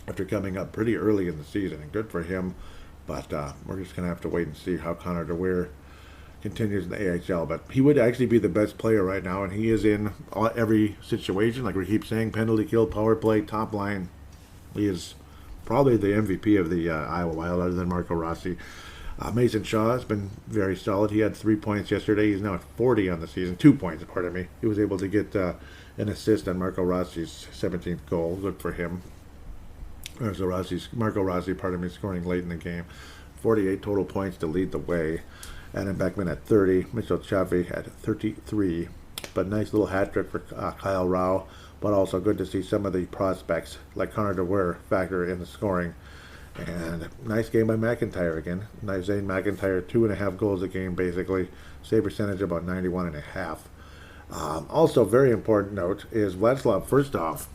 after coming up pretty early in the season, and good for him. But we're just going to have to wait and see how Connor DeWeer continues in the AHL. But he would actually be the best player right now, and he is in every situation, like we keep saying, penalty kill, power play, top line. He is probably the MVP of the Iowa Wild, other than Marco Rossi. Mason Shaw has been very solid. He had 3 points yesterday. He's now at 40 on the season. 2 points, pardon me. He was able to get an assist on Marco Rossi's 17th goal. Good for him. Marco Rossi, scoring late in the game. 48 total points to lead the way. Adam Beckman at 30. Mitchell Chaffee at 33. But nice little hat trick for Kyle Rao. But also good to see some of the prospects like Connor DeWer factor in the scoring. And nice game by McIntyre again. Nice Zane McIntyre, 2.5 goals a game basically. Save percentage about 91.5. Also, very important note is Vladislav Firstov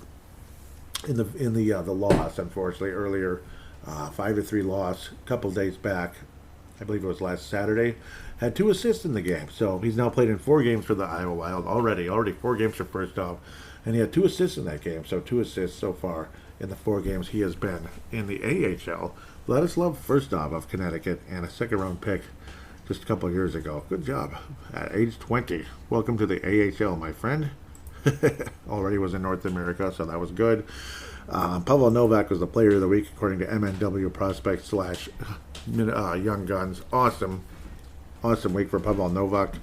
in the loss, unfortunately, earlier, 5-3 loss a couple days back. I believe it was last Saturday. Had 2 assists in the game, so he's now played in 4 games for the Iowa Wild already 4 games for Firstov, and he had 2 assists in that game. So 2 assists so far in the 4 games he has been in the AHL. Vladislav Firstov of Connecticut, and a second-round pick just a couple of years ago. Good job at age 20. Welcome to the AHL, my friend. Already was in North America, so that was good. Pavel Novak was the player of the week according to MNW Prospect / Young Guns. Awesome week for Pavel Novak.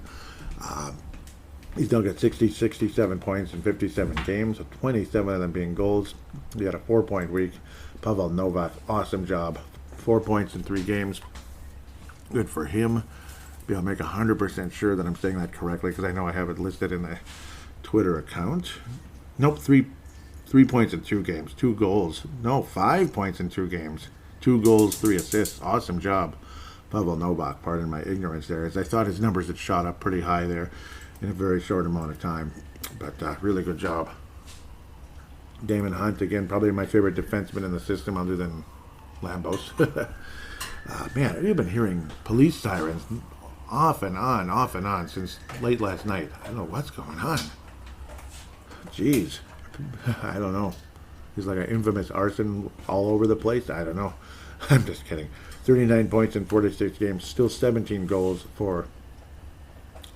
He's now got 67 points in 57 games, 27 of them being goals. He had a 4-point week. Pavel Novak, awesome job. 4 points in 3 games. Good for him. I'll make 100% sure that I'm saying that correctly because I know I have it listed in the Twitter account. Nope, 3 points in 2 games, 2 goals. No, 5 points in 2 games, 2 goals, 3 assists. Awesome job, Pavel Novak. Pardon my ignorance there, as I thought his numbers had shot up pretty high there in a very short amount of time. But really good job. Damon Hunt, again, probably my favorite defenseman in the system other than Lambos. Man, you've been hearing police sirens off and on since late last night. I don't know what's going on. Jeez. I don't know. He's like an infamous arson all over the place. I don't know. I'm just kidding. 39 points in 46 games. Still 17 goals for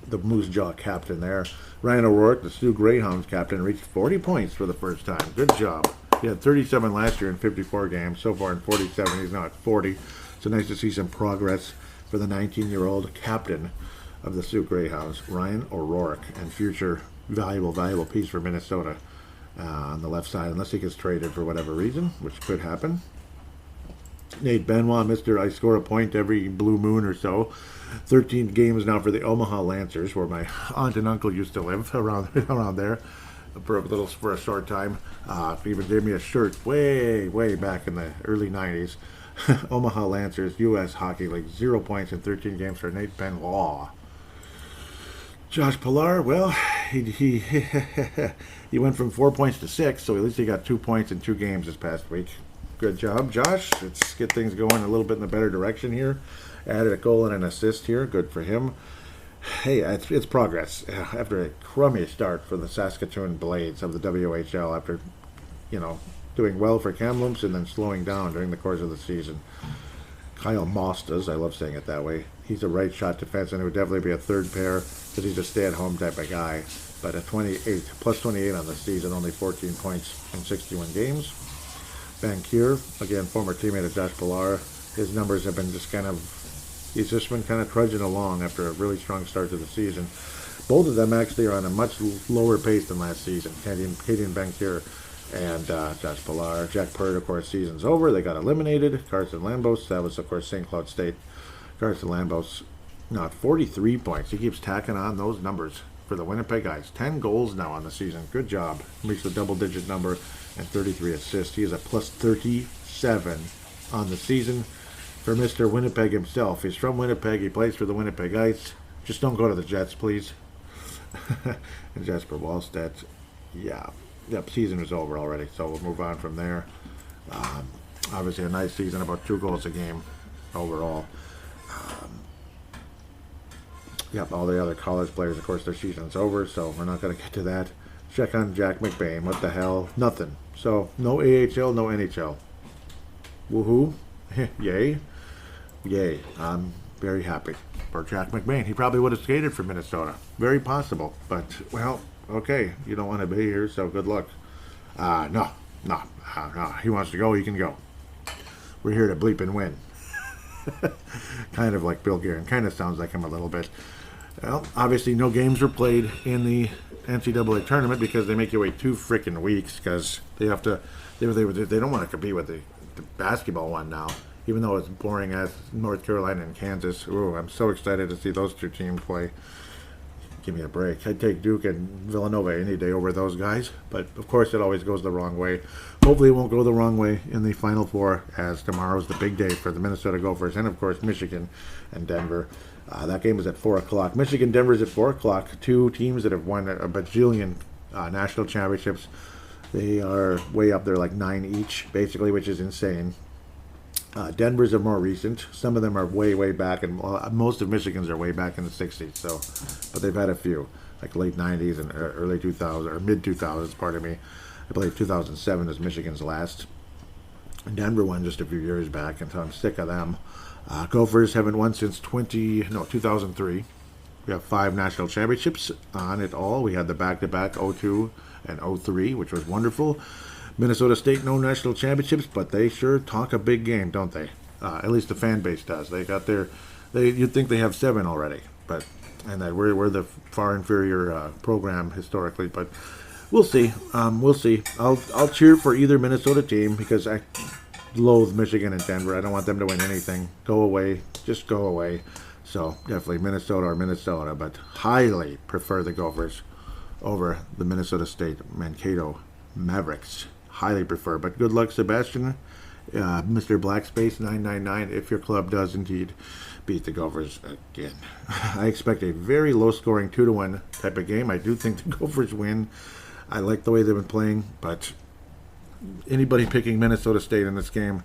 the Moose Jaw captain there. Ryan O'Rourke, the Sioux Greyhounds captain, reached 40 points for the first time. Good job. He had 37 last year in 54 games. So far in 47, he's now at 40. So nice to see some progress for the 19-year-old captain of the Sioux Greyhounds, Ryan O'Rourke, and future valuable piece for Minnesota on the left side, unless he gets traded for whatever reason, which could happen. Nate Benoit, Mr. I score a point every blue moon or so. 13 games now for the Omaha Lancers, where my aunt and uncle used to live, around there for a short time. Even gave me a shirt way back in the early 90s. Omaha Lancers, U.S. Hockey League, 0 points in 13 games for Nate Benoit. Josh Pilar, well, he went from 4 points to 6, so at least he got 2 points in 2 games this past week. Good job, Josh. Let's get things going a little bit in the better direction here. Added a goal and an assist here. Good for him. Hey, it's progress. After a crummy start for the Saskatoon Blades of the WHL, after, doing well for Kamloops and then slowing down during the course of the season. Kyle Mostas, I love saying it that way. He's a right shot defenseman who would definitely be a third pair because he's a stay-at-home type of guy. But a plus 28 on the season, only 14 points in 61 games. Bankier, again, former teammate of Josh Pilar. His numbers have been he's just been kind of trudging along after a really strong start to the season. Both of them actually are on a much lower pace than last season. Katie Bankier and Josh Pilar. Jack Purd, of course, season's over. They got eliminated. Carson Lambos, that was, of course, St. Cloud State. Carson Lambos, not 43 points. He keeps tacking on those numbers for the Winnipeg Ice. 10 goals now on the season. Good job. Reached the double-digit number and 33 assists. He is a plus 37 on the season for Mr. Winnipeg himself. He's from Winnipeg. He plays for the Winnipeg Ice. Just don't go to the Jets, please. And Jasper Wallstedt, yeah. Yep, season is over already, so we'll move on from there. Obviously a nice season, about 2 goals a game overall. Yep, all the other college players, of course, their season's over, so we're not going to get to that. Check on Jack McBain. What the hell? Nothing. So, no AHL, no NHL. Woohoo. Yay. Yay. I'm very happy for Jack McBain. He probably would have skated for Minnesota. Very possible. But, well, okay. You don't want to be here, so good luck. No. He wants to go, he can go. We're here to bleep and win. Kind of like Bill Guerin. Kind of sounds like him a little bit. Well, obviously no games were played in the NCAA tournament because they make you wait 2 freaking weeks because they have to. They don't want to compete with the basketball one now, even though it's boring as North Carolina and Kansas. Ooh, I'm so excited to see those 2 teams play. Give me a break. I'd take Duke and Villanova any day over those guys, but of course it always goes the wrong way. Hopefully it won't go the wrong way in the Final Four, as tomorrow's the big day for the Minnesota Gophers and of course Michigan and Denver. That game is at 4 o'clock. Michigan, Denver's at 4 o'clock. 2 teams that have won a bajillion national championships. They are way up there, like 9 each, basically, which is insane. Denver's are more recent. Some of them are way, way back, and most of Michigan's are way back in the 60s. So, but they've had a few, like late 90s and early 2000s, or mid 2000s, pardon me. I believe 2007 is Michigan's last. Denver won just a few years back, and so I'm sick of them. Gophers haven't won since 2003. We have 5 national championships on it all. We had the back-to-back 02 and 03, which was wonderful. Minnesota State, no national championships, but they sure talk a big game, don't they? At least the fan base does. They got you'd think they have 7 already, and that we're the far inferior program historically, but we'll see. We'll see. I'll cheer for either Minnesota team because I loathe Michigan and Denver. I don't want them to win anything. Go away. Just go away. So definitely Minnesota, but highly prefer the Gophers over the Minnesota State Mankato Mavericks. Highly prefer. But good luck, Sebastian, Mr. Blackspace 999, if your club does indeed beat the Gophers again. I expect a very low-scoring 2-1 type of game. I do think the Gophers win. I like the way they've been playing, but anybody picking Minnesota State in this game,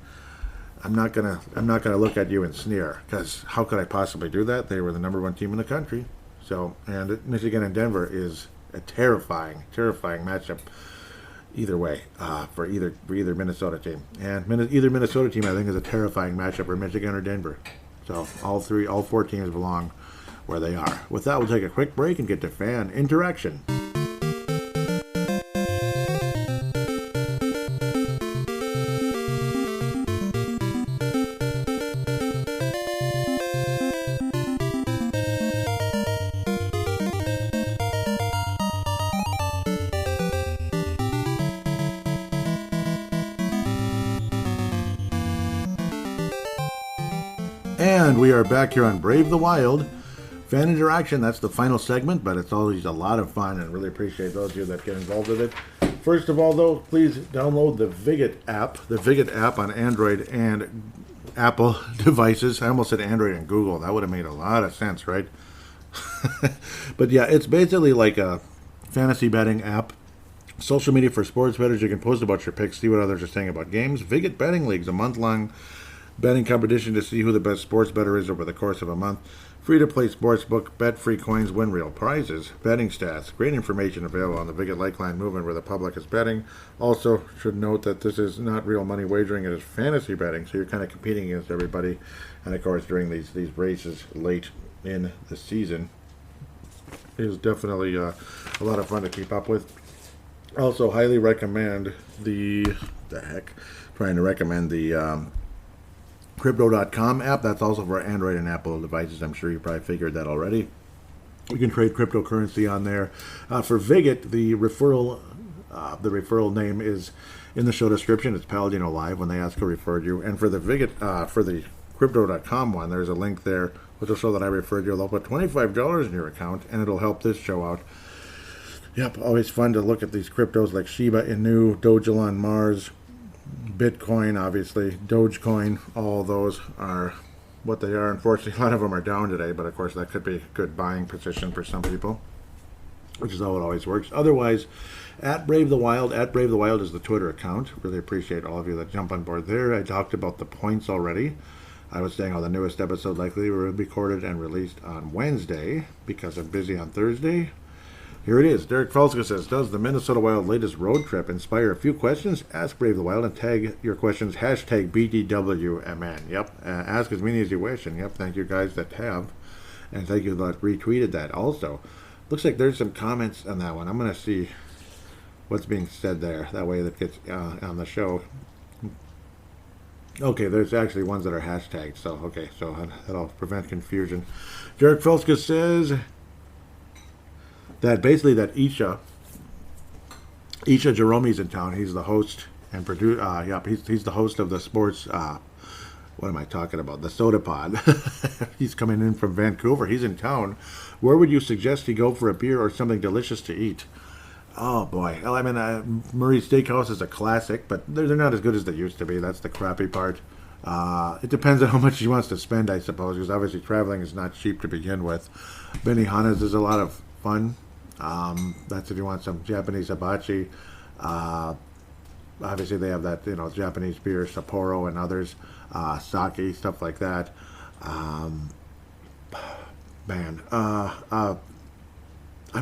I'm not gonna look at you and sneer, because how could I possibly do that? They were the number 1 team in the country. So, and Michigan and Denver is a terrifying matchup. Either way, for either Minnesota team, and either Minnesota team, I think, is a terrifying matchup for Michigan or Denver. So all 4 teams belong where they are. With that, we'll take a quick break and get to fan interaction. And we are back here on Brave the Wild. Fan interaction, that's the final segment, but it's always a lot of fun, and really appreciate those of you that get involved with it. First of all, though, please download the Vig It app. The Vig It app on Android and Apple devices. I almost said Android and Google. That would have made a lot of sense, right? But yeah, it's basically like a fantasy betting app. Social media for sports bettors. You can post about your picks, see what others are saying about games. Vig It Betting Leagues, a month-long betting competition to see who the best sports bettor is over the course of a month. Free-to-play sportsbook, bet free coins, win real prizes, betting stats. Great information available on the Vig It Likeline movement where the public is betting. Also, should note that this is not real money wagering, it is fantasy betting, so you're kind of competing against everybody. And of course, during these races late in the season, it is definitely a lot of fun to keep up with. Also, highly recommend the Crypto.com app. That's also for Android and Apple devices. I'm sure you probably figured that already. You can trade cryptocurrency on there. For Vig It, the referral name is in the show description. It's Paladinolive when they ask who referred you. And for the Vig It, for the Crypto.com one, there's a link there which will show that I referred you. They'll put $25 in your account, and it'll help this show out. Yep, always fun to look at these cryptos like Shiba Inu, Dogelon, Mars, Bitcoin, obviously, Dogecoin. All those are what they are. Unfortunately, a lot of them are down today, but of course that could be a good buying position for some people, which is how it always works. Otherwise, at Brave the Wild is the Twitter account. Really appreciate all of you that jump on board there. I talked about the points already. I was saying, the newest episode likely will be recorded and released on Wednesday because I'm busy on Thursday. Here it is. Derek Falska says, does the Minnesota Wild latest road trip inspire a few questions? Ask Brave the Wild and tag your questions, hashtag BDWMN. Yep, ask as many as you wish. And yep, thank you guys that have. And thank you that retweeted that also. Looks like there's some comments on that one. I'm going to see what's being said there. That way that gets on the show. Okay, there's actually ones that are hashtagged, so okay, so that'll prevent confusion. Derek Felska says that basically that Isha Jerome's in town. He's the host and produce. Yep, he's the host of the sports. What am I talking about? The Soda Pod. He's coming in from Vancouver. He's in town. Where would you suggest he go for a beer or something delicious to eat? Oh boy. Well, I mean, Murray's Steakhouse is a classic, but they're not as good as they used to be. That's the crappy part. It depends on how much he wants to spend, I suppose, because obviously traveling is not cheap to begin with. Benihana's is a lot of fun. That's if you want some Japanese hibachi. Obviously, they have that, Japanese beer, Sapporo and others, sake, stuff like that. Man, I'm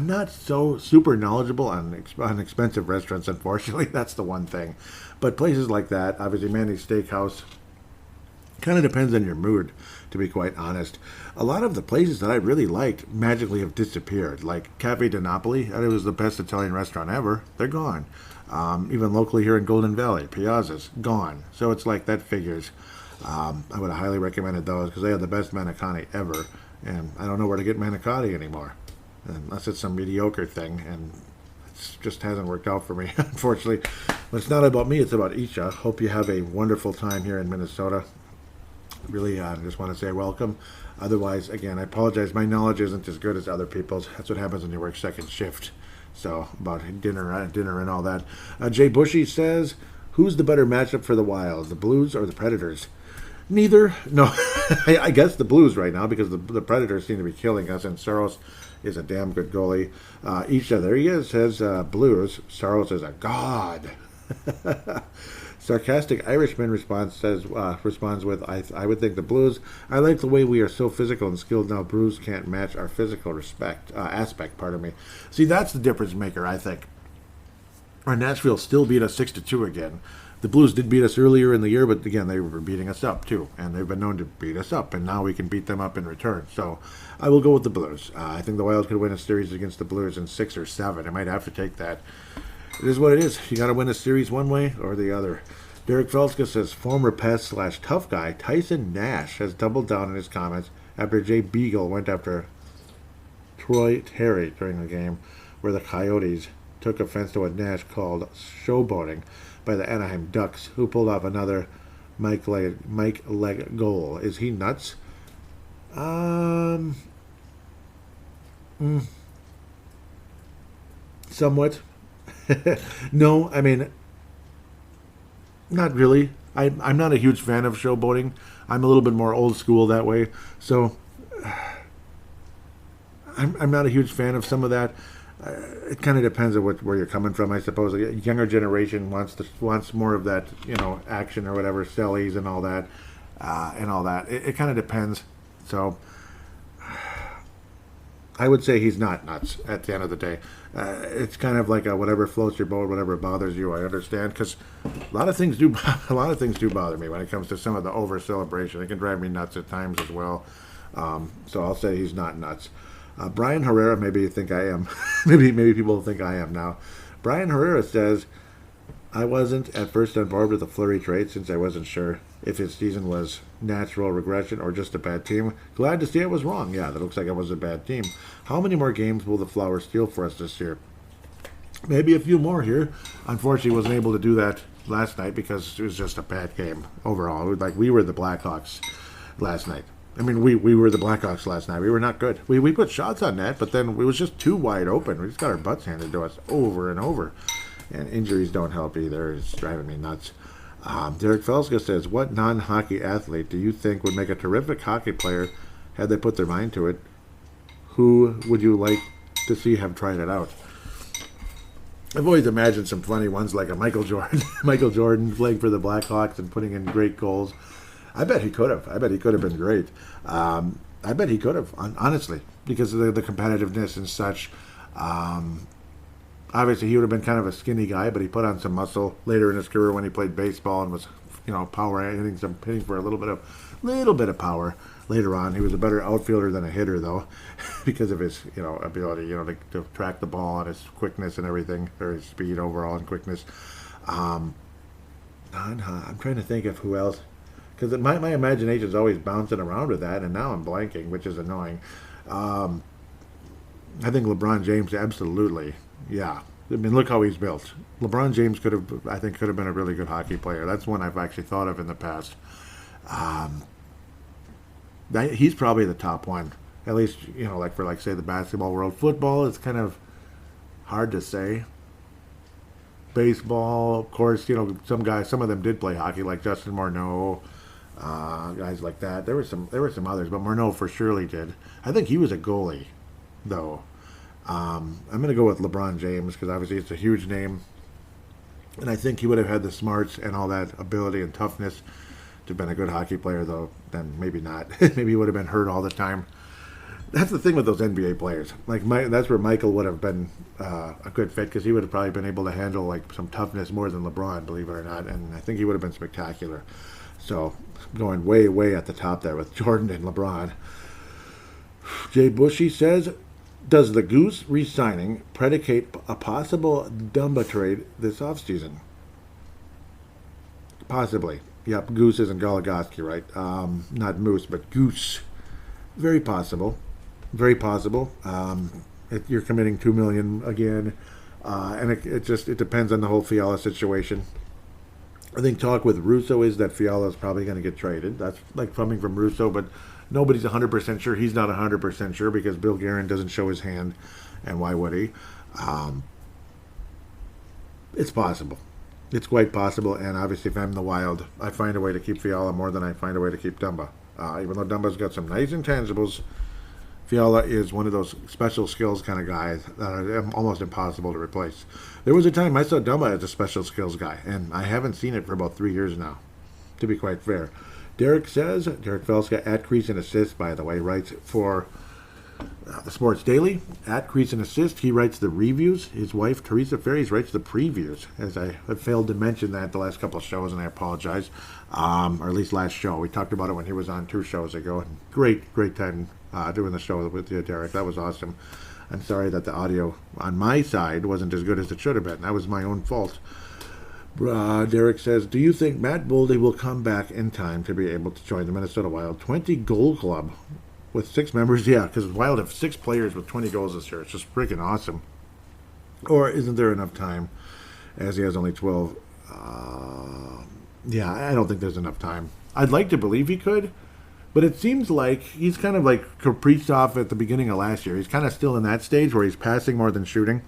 not so super knowledgeable on expensive restaurants, unfortunately. That's the one thing. But places like that, obviously, Manny's Steakhouse, kind of depends on your mood, to be quite honest. A lot of the places that I really liked magically have disappeared. Like Cafe di Napoli, it was the best Italian restaurant ever. They're gone. Even locally here in Golden Valley, Piazza's gone. So it's like that figures. I would have highly recommended those because they had the best manicotti ever. And I don't know where to get manicotti anymore, unless it's some mediocre thing. And it just hasn't worked out for me, unfortunately. But it's not about me, it's about Isha. Hope you have a wonderful time here in Minnesota. Really, I just want to say welcome. Otherwise, again, I apologize. My knowledge isn't as good as other people's. That's what happens when you work second shift. So, about dinner and all that. Jay Bushy says, who's the better matchup for the Wild, the Blues or the Predators? Neither. No, I guess the Blues right now because the Predators seem to be killing us, and Saros is a damn good goalie. Isha, there he is, says Blues. Saros is a god. Sarcastic Irishman responds with, I would think the Blues. I like the way we are so physical and skilled now. Blues can't match our physical aspect. Pardon me. See, that's the difference maker, I think. Our Nashville still beat us 6-2 again. The Blues did beat us earlier in the year, but again, they were beating us up too, and they've been known to beat us up, and now we can beat them up in return. So I will go with the Blues. I think the Wild could win a series against the Blues in 6 or 7. I might have to take that. It is what it is. You got to win a series one way or the other. Derek Felska says former pest/tough guy Tyson Nash has doubled down in his comments after Jay Beagle went after Troy Terry during the game where the Coyotes took offense to what Nash called showboating by the Anaheim Ducks, who pulled off another Mike leg goal. Is he nuts? Somewhat. No, I mean, not really. I'm not a huge fan of showboating. I'm a little bit more old school that way. So I'm not a huge fan of some of that. It kind of depends on where you're coming from, I suppose. A younger generation wants more of that, action or whatever, sellies and all that, It kind of depends. So I would say he's not nuts at the end of the day. It's kind of like whatever floats your boat, whatever bothers you. I understand because a lot of things do bother me when it comes to some of the over celebration. It can drive me nuts at times as well. So I'll say he's not nuts. Brian Herrera, maybe you think I am. maybe people think I am now. Brian Herrera says, I wasn't at first on board with the Fleury trade since I wasn't sure if his season was natural regression or just a bad team. Glad to see I was wrong. Yeah, that looks like it was a bad team. How many more games will the Flowers steal for us this year? Maybe a few more here. Unfortunately, wasn't able to do that last night because it was just a bad game overall. It was like we were the Blackhawks last night. I mean, we were the Blackhawks last night. We were not good. We put shots on net, but then it was just too wide open. We just got our butts handed to us over and over. And injuries don't help either. It's driving me nuts. Derek Felska says, what non-hockey athlete do you think would make a terrific hockey player had they put their mind to it? Who would you like to see have tried it out? I've always imagined some funny ones like a Michael Jordan. Michael Jordan playing for the Blackhawks and putting in great goals. I bet he could have. I bet he could have been great. I bet he could have, honestly, because of the competitiveness and such. Obviously, he would have been kind of a skinny guy, but he put on some muscle later in his career when he played baseball and was, power hitting for a little bit of power later on. He was a better outfielder than a hitter, though, because of his, ability, to track the ball and his quickness and everything, or his speed overall and quickness. I'm trying to think of who else. because my imagination is always bouncing around with that, and now I'm blanking, which is annoying. Um, I think LeBron James, absolutely, yeah. I mean, look how he's built. LeBron James I think, could have been a really good hockey player. That's one I've actually thought of in the past. Um, he's probably the top one, at least like for say the basketball world. Football, it's kind of hard to say. Baseball, of course, some of them did play hockey, like Justin Morneau, guys like that. There were some others, but Morneau for surely did. I think he was a goalie, though. I'm going to go with LeBron James because obviously it's a huge name, and I think he would have had the smarts and all that ability and toughness to have been a good hockey player, though. Then maybe not. Maybe he would have been hurt all the time. That's the thing with those NBA players. That's where Michael would have been a good fit because he would have probably been able to handle some toughness more than LeBron, believe it or not. And I think he would have been spectacular. So going way, way at the top there with Jordan and LeBron. Jay Bushy says, does the Goose re-signing predicate a possible Dumba trade this offseason? Possibly. Yep, Goose isn't Goligoski, right? Not Moose, but Goose. Very possible. Very possible. You're committing $2 million again, and it depends on the whole Fiala situation. I think talk with Russo is that Fiala is probably going to get traded. That's coming from Russo, but nobody's 100% sure. He's not 100% sure because Bill Guerin doesn't show his hand, and why would he? It's possible. It's quite possible, and obviously if I'm the Wild, I find a way to keep Fiala more than I find a way to keep Dumba. Even though Dumba's got some nice intangibles, Fiala is one of those special skills kind of guys that are almost impossible to replace. There was a time I saw Dumba as a special skills guy, and I haven't seen it for about 3 years now, to be quite fair. Derek Felska, at Crease and Assist, by the way, writes for the Sports Daily. At Crease and Assist, he writes the reviews. His wife, Teresa Ferries, writes the previews, as I have failed to mention that the last couple of shows, and I apologize. Or at least last show. We talked about it when he was on 2 shows ago. Great time doing the show with you, Derek. That was awesome. I'm sorry that the audio on my side wasn't as good as it should have been. That was my own fault. Derek says, do you think Matt Boldy will come back in time to be able to join the Minnesota Wild 20 goal club with 6 members? Yeah, because Wild have 6 players with 20 goals this year. It's just freaking awesome. Or isn't there enough time, as he has only 12? Yeah, I don't think there's enough time. I'd like to believe he could, but it seems like he's kind of like Kaprizov at the beginning of last year. He's kind of still in that stage where he's passing more than shooting,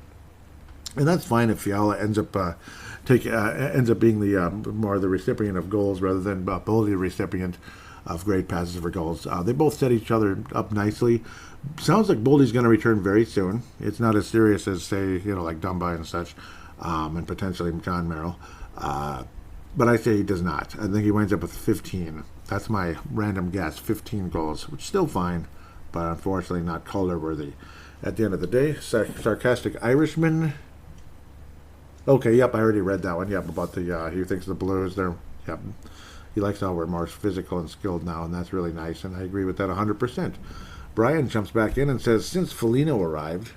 and that's fine if Fiala ends up being the more the recipient of goals rather than Boldy the recipient of great passes for goals. They both set each other up nicely. Sounds like Boldy's going to return very soon. It's not as serious as, say, like Dumba and such, and potentially John Merrill. But I say he does not. I think he winds up with 15. That's my random guess, 15 goals, which is still fine, but unfortunately not color-worthy. At the end of the day, sarcastic Irishman. Okay, yep, I already read that one. Yep, about he thinks the Blues, yep. He likes how we're more physical and skilled now, and that's really nice, and I agree with that 100%. Brian jumps back in and says, since Foligno arrived,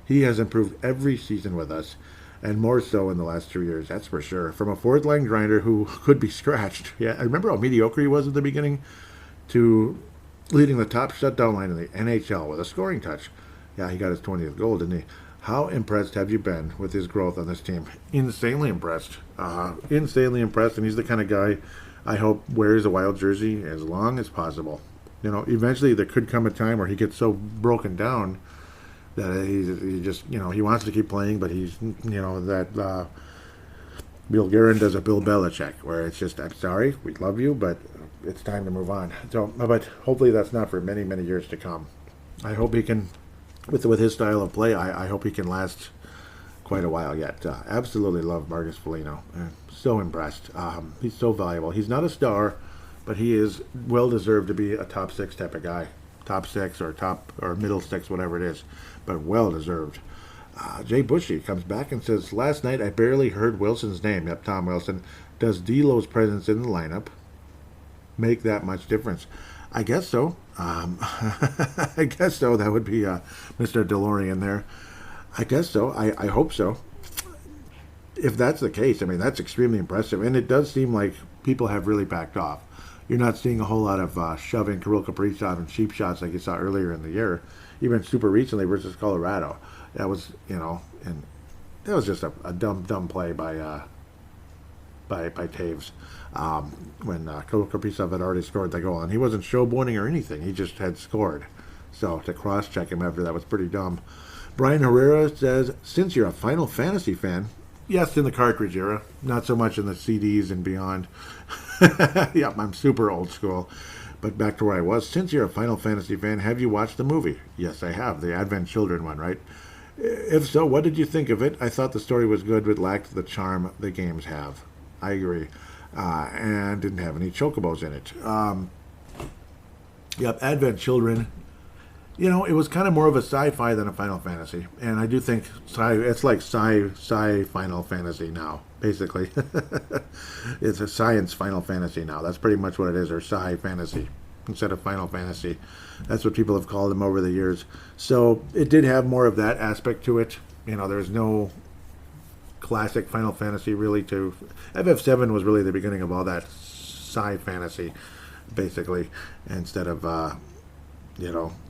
he has improved every season with us, and more so in the last 2 years, that's for sure. From a fourth-line grinder who could be scratched. Yeah, I remember how mediocre he was at the beginning, to leading the top shutdown line in the NHL with a scoring touch. Yeah, he got his 20th goal, didn't he? How impressed have you been with his growth on this team? Insanely impressed. Insanely impressed, and he's the kind of guy I hope wears a Wild jersey as long as possible. Eventually there could come a time where he gets so broken down that he just, he wants to keep playing, but he's, that Bill Guerin does a Bill Belichick, where it's just, I'm sorry, we love you, but it's time to move on. So, but hopefully that's not for many, many years to come. I hope he can, with his style of play, I hope he can last quite a while yet. Absolutely love Marcus Foligno. So impressed. He's so valuable. He's not a star, but he is well-deserved to be a top 6 type of guy. Top 6 or middle 6, whatever it is, but well-deserved. Jay Bushy comes back and says, last night I barely heard Wilson's name. Yep, Tom Wilson. Does D'Lo's presence in the lineup make that much difference? I guess so. I guess so. That would be Mr. DeLorean there. I guess so. I hope so. If that's the case, that's extremely impressive. And it does seem like people have really backed off. You're not seeing a whole lot of shoving Kirill Kaprizov and cheap shots like you saw earlier in the year, even super recently versus Colorado. That was, and that was just a dumb play by Taves. When Kirill Kaprizov had already scored the goal, and he wasn't showboating or anything. He just had scored. So to cross-check him after that was pretty dumb. Brian Herrera says, since you're a Final Fantasy fan, yes, in the cartridge era, not so much in the CDs and beyond. Yep, I'm super old school. But back to where I was. Since you're a Final Fantasy fan, have you watched the movie? Yes, I have. The Advent Children one, right? If so, what did you think of it? I thought the story was good, but lacked the charm the games have. I agree. And didn't have any chocobos in it. Yep, Advent Children. It was kind of more of a sci-fi than a Final Fantasy. And I do think it's like sci Final Fantasy now, basically. It's a science Final Fantasy now. That's pretty much what it is, or sci fantasy instead of Final Fantasy. That's what people have called them over the years. So it did have more of that aspect to it. There's no classic Final Fantasy really to... FF7 was really the beginning of all that sci fantasy, basically, instead of...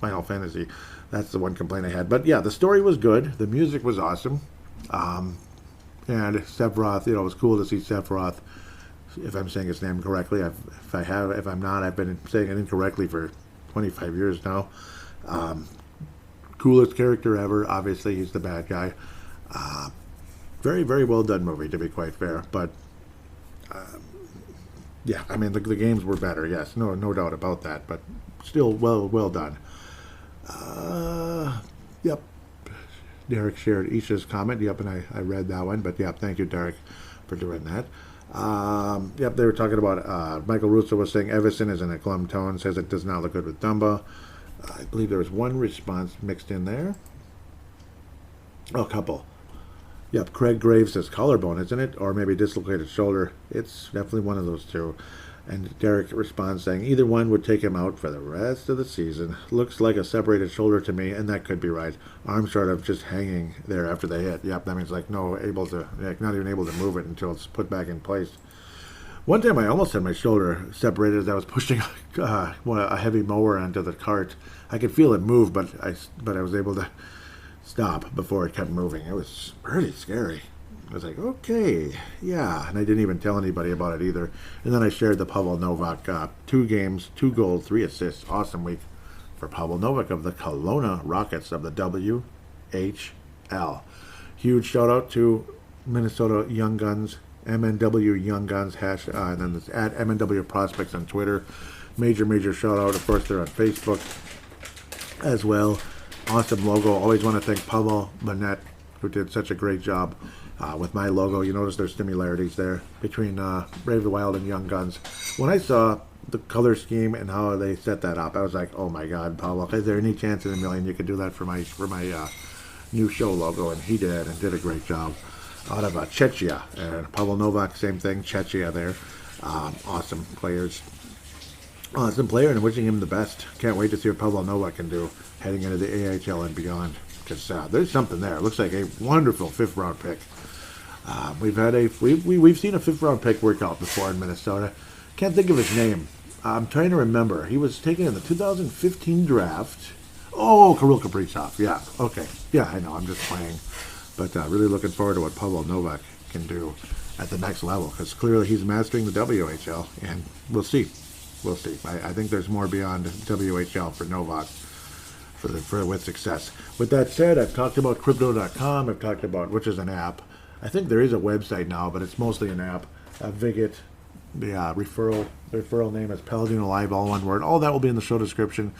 Final Fantasy. That's the one complaint I had. But yeah, the story was good. The music was awesome. And Sephiroth, it was cool to see Sephiroth, if I'm saying his name correctly. If I'm not, I've been saying it incorrectly for 25 years now. Coolest character ever. Obviously, he's the bad guy. Very, very well done movie, to be quite fair. But, yeah, I mean, the games were better, yes. No doubt about that. But still well done. Yep. Derek shared Isha's comment. Yep, and I read that one. But, yep, thank you, Derek, for doing that. Yep, they were talking about, Michael Russo was saying Everson is in a glum tone, says it does not look good with Dumba. I believe there was one response mixed in there. Oh, a couple. Yep, Craig Graves says collarbone, isn't it? Or maybe dislocated shoulder. It's definitely one of those two. And Derek responds saying, either one would take him out for the rest of the season. Looks like a separated shoulder to me, and that could be right. Arm sort of just hanging there after they hit. Yep, that means not even able to move it until it's put back in place. One time I almost had my shoulder separated as I was pushing a heavy mower onto the cart. I could feel it move, but I was able to stop before it kept moving. It was pretty scary. I was like, okay, yeah. And I didn't even tell anybody about it either. And then I shared the Pavel Novak 2 games, 2 goals, 3 assists. Awesome week for Pavel Novak of the Kelowna Rockets of the WHL. Huge shout out to Minnesota Young Guns, MNW Young Guns, and then it's at MNW Prospects on Twitter. Major shout out. Of course, they're on Facebook as well. Awesome logo. Always want to thank Pavel Burnett, who did such a great job with my logo. You notice there's similarities there between Brave the Wild and Young Guns. When I saw the color scheme and how they set that up, I was like, oh my God, Pavel, is there any chance in a million you could do that for my new show logo? And he did, and did a great job. Out of Czechia. And Pavel Novak, same thing, Czechia there. Awesome players. Awesome player, and wishing him the best. Can't wait to see what Pavel Novak can do heading into the AHL and beyond. Because there's something there. It looks like a wonderful 5th round pick. We've seen a 5th round pick work out before in Minnesota. Can't think of his name. I'm trying to remember. He was taken in the 2015 draft. Oh, Kirill Kaprizov. Yeah. Okay. Yeah, I know. I'm just playing. But really looking forward to what Pavel Novak can do at the next level. Because clearly he's mastering the WHL. And we'll see. We'll see. I think there's more beyond WHL for Novak with success. With that said, I've talked about Crypto.com. I've talked about, which is an app. I think there is a website now, but it's mostly an app. Vig It, the referral name is Paladinolive, all one word. All that will be in the show description.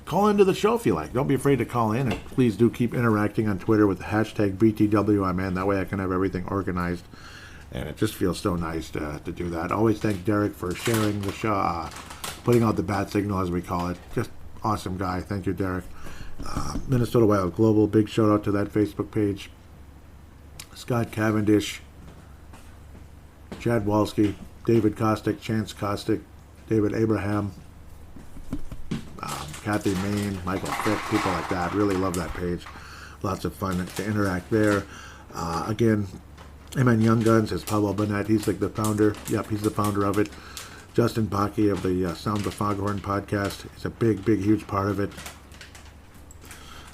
Call into the show if you like. Don't be afraid to call in, and please do keep interacting on Twitter with the hashtag BTWMN. That way I can have everything organized, and it just feels so nice to do that. Always thank Derek for sharing the show, putting out the bat signal, as we call it. Just awesome guy. Thank you, Derek. Minnesota Wild Global, big shout out to that Facebook page. Scott Cavendish, Chad Walski, David Kostick, Chance Kostick, David Abraham, Kathy Main, Michael Fick, people like that. Really love that page. Lots of fun to interact there. Again, MN Young Guns is Pavel Burnett. He's like the founder. Yep, he's the founder of it. Justin Bakke of the Sound the Foghorn podcast is a big, huge part of it.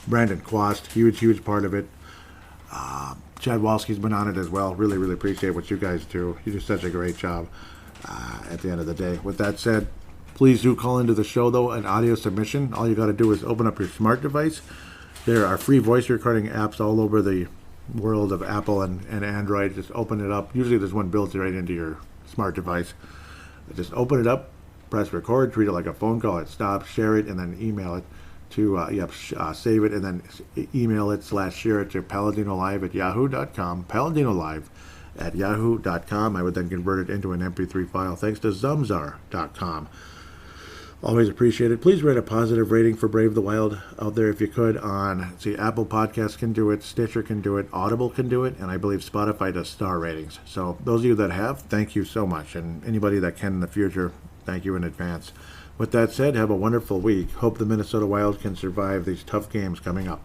Brandon Quast, huge part of it. Chad Walski's been on it as well. Really appreciate what you guys do. You do such a great job at the end of the day. With that said, please do call into the show, though, an audio submission. All you got to do is open up your smart device. There are free voice recording apps all over the world of Apple and Android. Just open it up. Usually there's one built right into your smart device. Just open it up, press record, treat it like a phone call. It stops, share it, and then email it to, save it, and then email it / share it to Paladinolive@yahoo.com. Paladinolive@yahoo.com. I would then convert it into an MP3 file thanks to Zumzar.com. Always appreciate it. Please write a positive rating for Brave the Wild out there if you could on, Apple Podcasts can do it, Stitcher can do it, Audible can do it, and I believe Spotify does star ratings. So those of you that have, thank you so much. And anybody that can in the future, thank you in advance. With that said, have a wonderful week. Hope the Minnesota Wild can survive these tough games coming up.